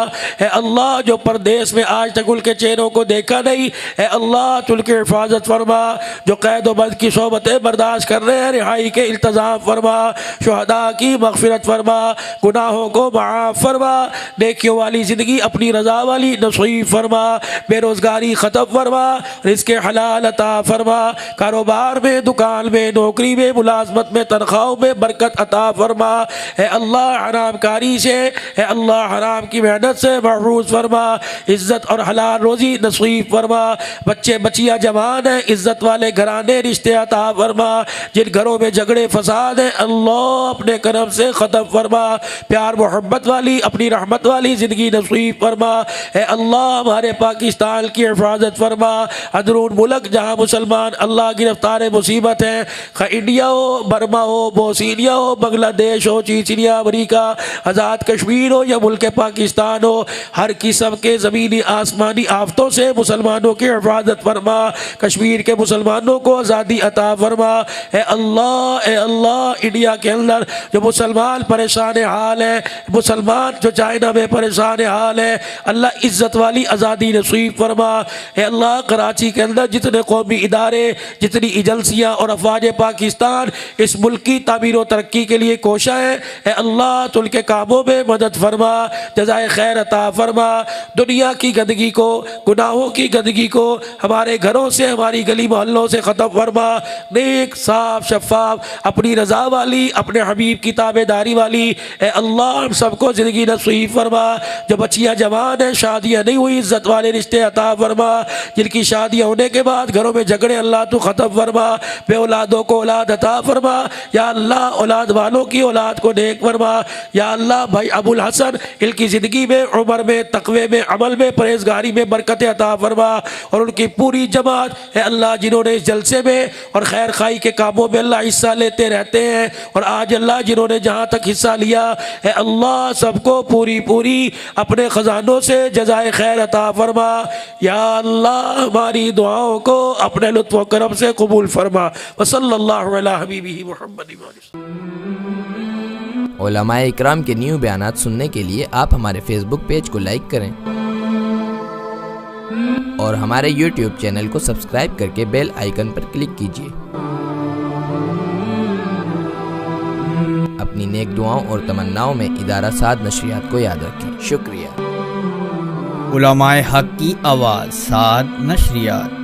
ए अल्लाह जो परदेश में आज तक उनके चेहरों को देखा नहीं, ए अल्लाह तुल की हिफाजत फरमा। जो कैद व बंद की सोबतें बर्दाश्त कर रहे हैं, रिहाई के इल्तज़ाम फरमा। शुहदा की मग़फ़िरत फरमा, गुनाहों को माफ़ फरमा, नेकियों वाली ज़िंदगी अपनी रज़ा वाली नसीब फरमा। बेरोज़गारी ख़त्म फरमा, रिज़्क़े हलाल अता फरमा। कारोबार में, दुकान में, नौकरी में, मुलाज़मत में, तनख्वाहों में बरकत अता फरमा। ए अल्लाह हराम कारी से, ए अल्लाह हराम की मेहनत से महफूज़ फरमा। इज़्ज़त और हलाल रोज़ी नसीब फरमा। बच्चे बच्चियाँ जवान हैं, इज़्ज़त वाले घराने रिश्ते अता फरमा। जिन घरों में झगड़े फसाद हैं, अल्लाह अपने करम से ख़त्म फरमा। प्यार मोहब्बत वाली अपनी रहमत वाली ज़िंदगी नसीब फरमा। ए अल्लाह हमारे पाकिस्तान की हिफाजत फरमा। अंदरून मुल्क जहाँ मुसलमान अल्लाह गिरफ्तार मुसीबत है, खा इंडिया हो, बर्मा हो, बोस्निया हो, बांग्लादेश हो, चीचिया, अमरीका, आज़ाद कश्मीर हो या मुल्क पाकिस्तान हो, हर किस्म के ज़मीनी आसमानी आफतों से मुसलमानों की हिफाजत फरमा। कश्मीर के मुसलमानों को आज़ादी अता फरमा। ए अल्लाह इंडिया के अंदर जो मुसलमान परेशान हाल है, मुसलमान जो चाइना में परेशान हाल है, अल्लाह इज़्ज़त वाली आज़ादी नसीब फरमा। ए अल्लाह कराची के अंदर जितने कौमी इदारे, जितनी एजेंसियाँ और अफवाज पाकिस्तान इस मुल्क की तामीर व तरक्की के लिए कोशा है, ए अल्लाह तो उनके कामों में मदद फरमा, जज़ाए खैर अता फरमा। दुनिया की गंदगी को, गुनाहों की गंदगी को हमारे घरों से, हमारी गली मोहल्लों से ख़त्म फरमा। नेक साफ शफाफ अपनी रज़ा वाली, अपने हबीब की ताबेदारी वाली ए अल्लाह हम सबको ज़िंदगी नसीब फरमा। जो बच्चियाँ बच्चियाँ जवान हैं, शादियाँ नहीं हुई, इज्जत वाले रिश्ते अता फरमा। जिनकी शादियाँ होने के बाद घरों में झगड़े, अल्लाह तू ख़त्म फरमा। बे औलादों को औलाद अता फरमा। या अल्लाह औलाद वालों की औलाद को नेक फरमा। या अल्लाह भाई अबुल हसन, इनकी ज़िंदगी में, उम्र में, तकवे में, अमल में, परहेजगारी में बरकत अता फरमा। और उनकी पूरी जमात है अल्लाह, जिन्होंने इस जलसे में और खैर खाई के कामों में अल्लाह हिस्सा लेते रहते हैं, और आज अल्लाह जिन्होंने जहाँ तक हिस्सा लिया है अल्लाह, सबको पूरी पूरी अपने ख़जानों से जज़ाए खैर अता फरमा। या अल्लाह हमारी दुआओं को अपने लुत्फ़ व करम से कबूल फरमा। व सल्लल्लाहु अला हबीबिही मुहम्मद। उलमाए इकराम के न्यू बयानात सुनने के लिए आप हमारे फेसबुक पेज को लाइक करें और हमारे यूट्यूब चैनल को सब्सक्राइब करके बेल आइकन पर क्लिक कीजिए। अपनी नेक दुआओं और तमन्नाओं में इदारा साद नशरियात को याद रखें। शुक्रिया। उलमाए हक की आवाज़, साद नशरियात।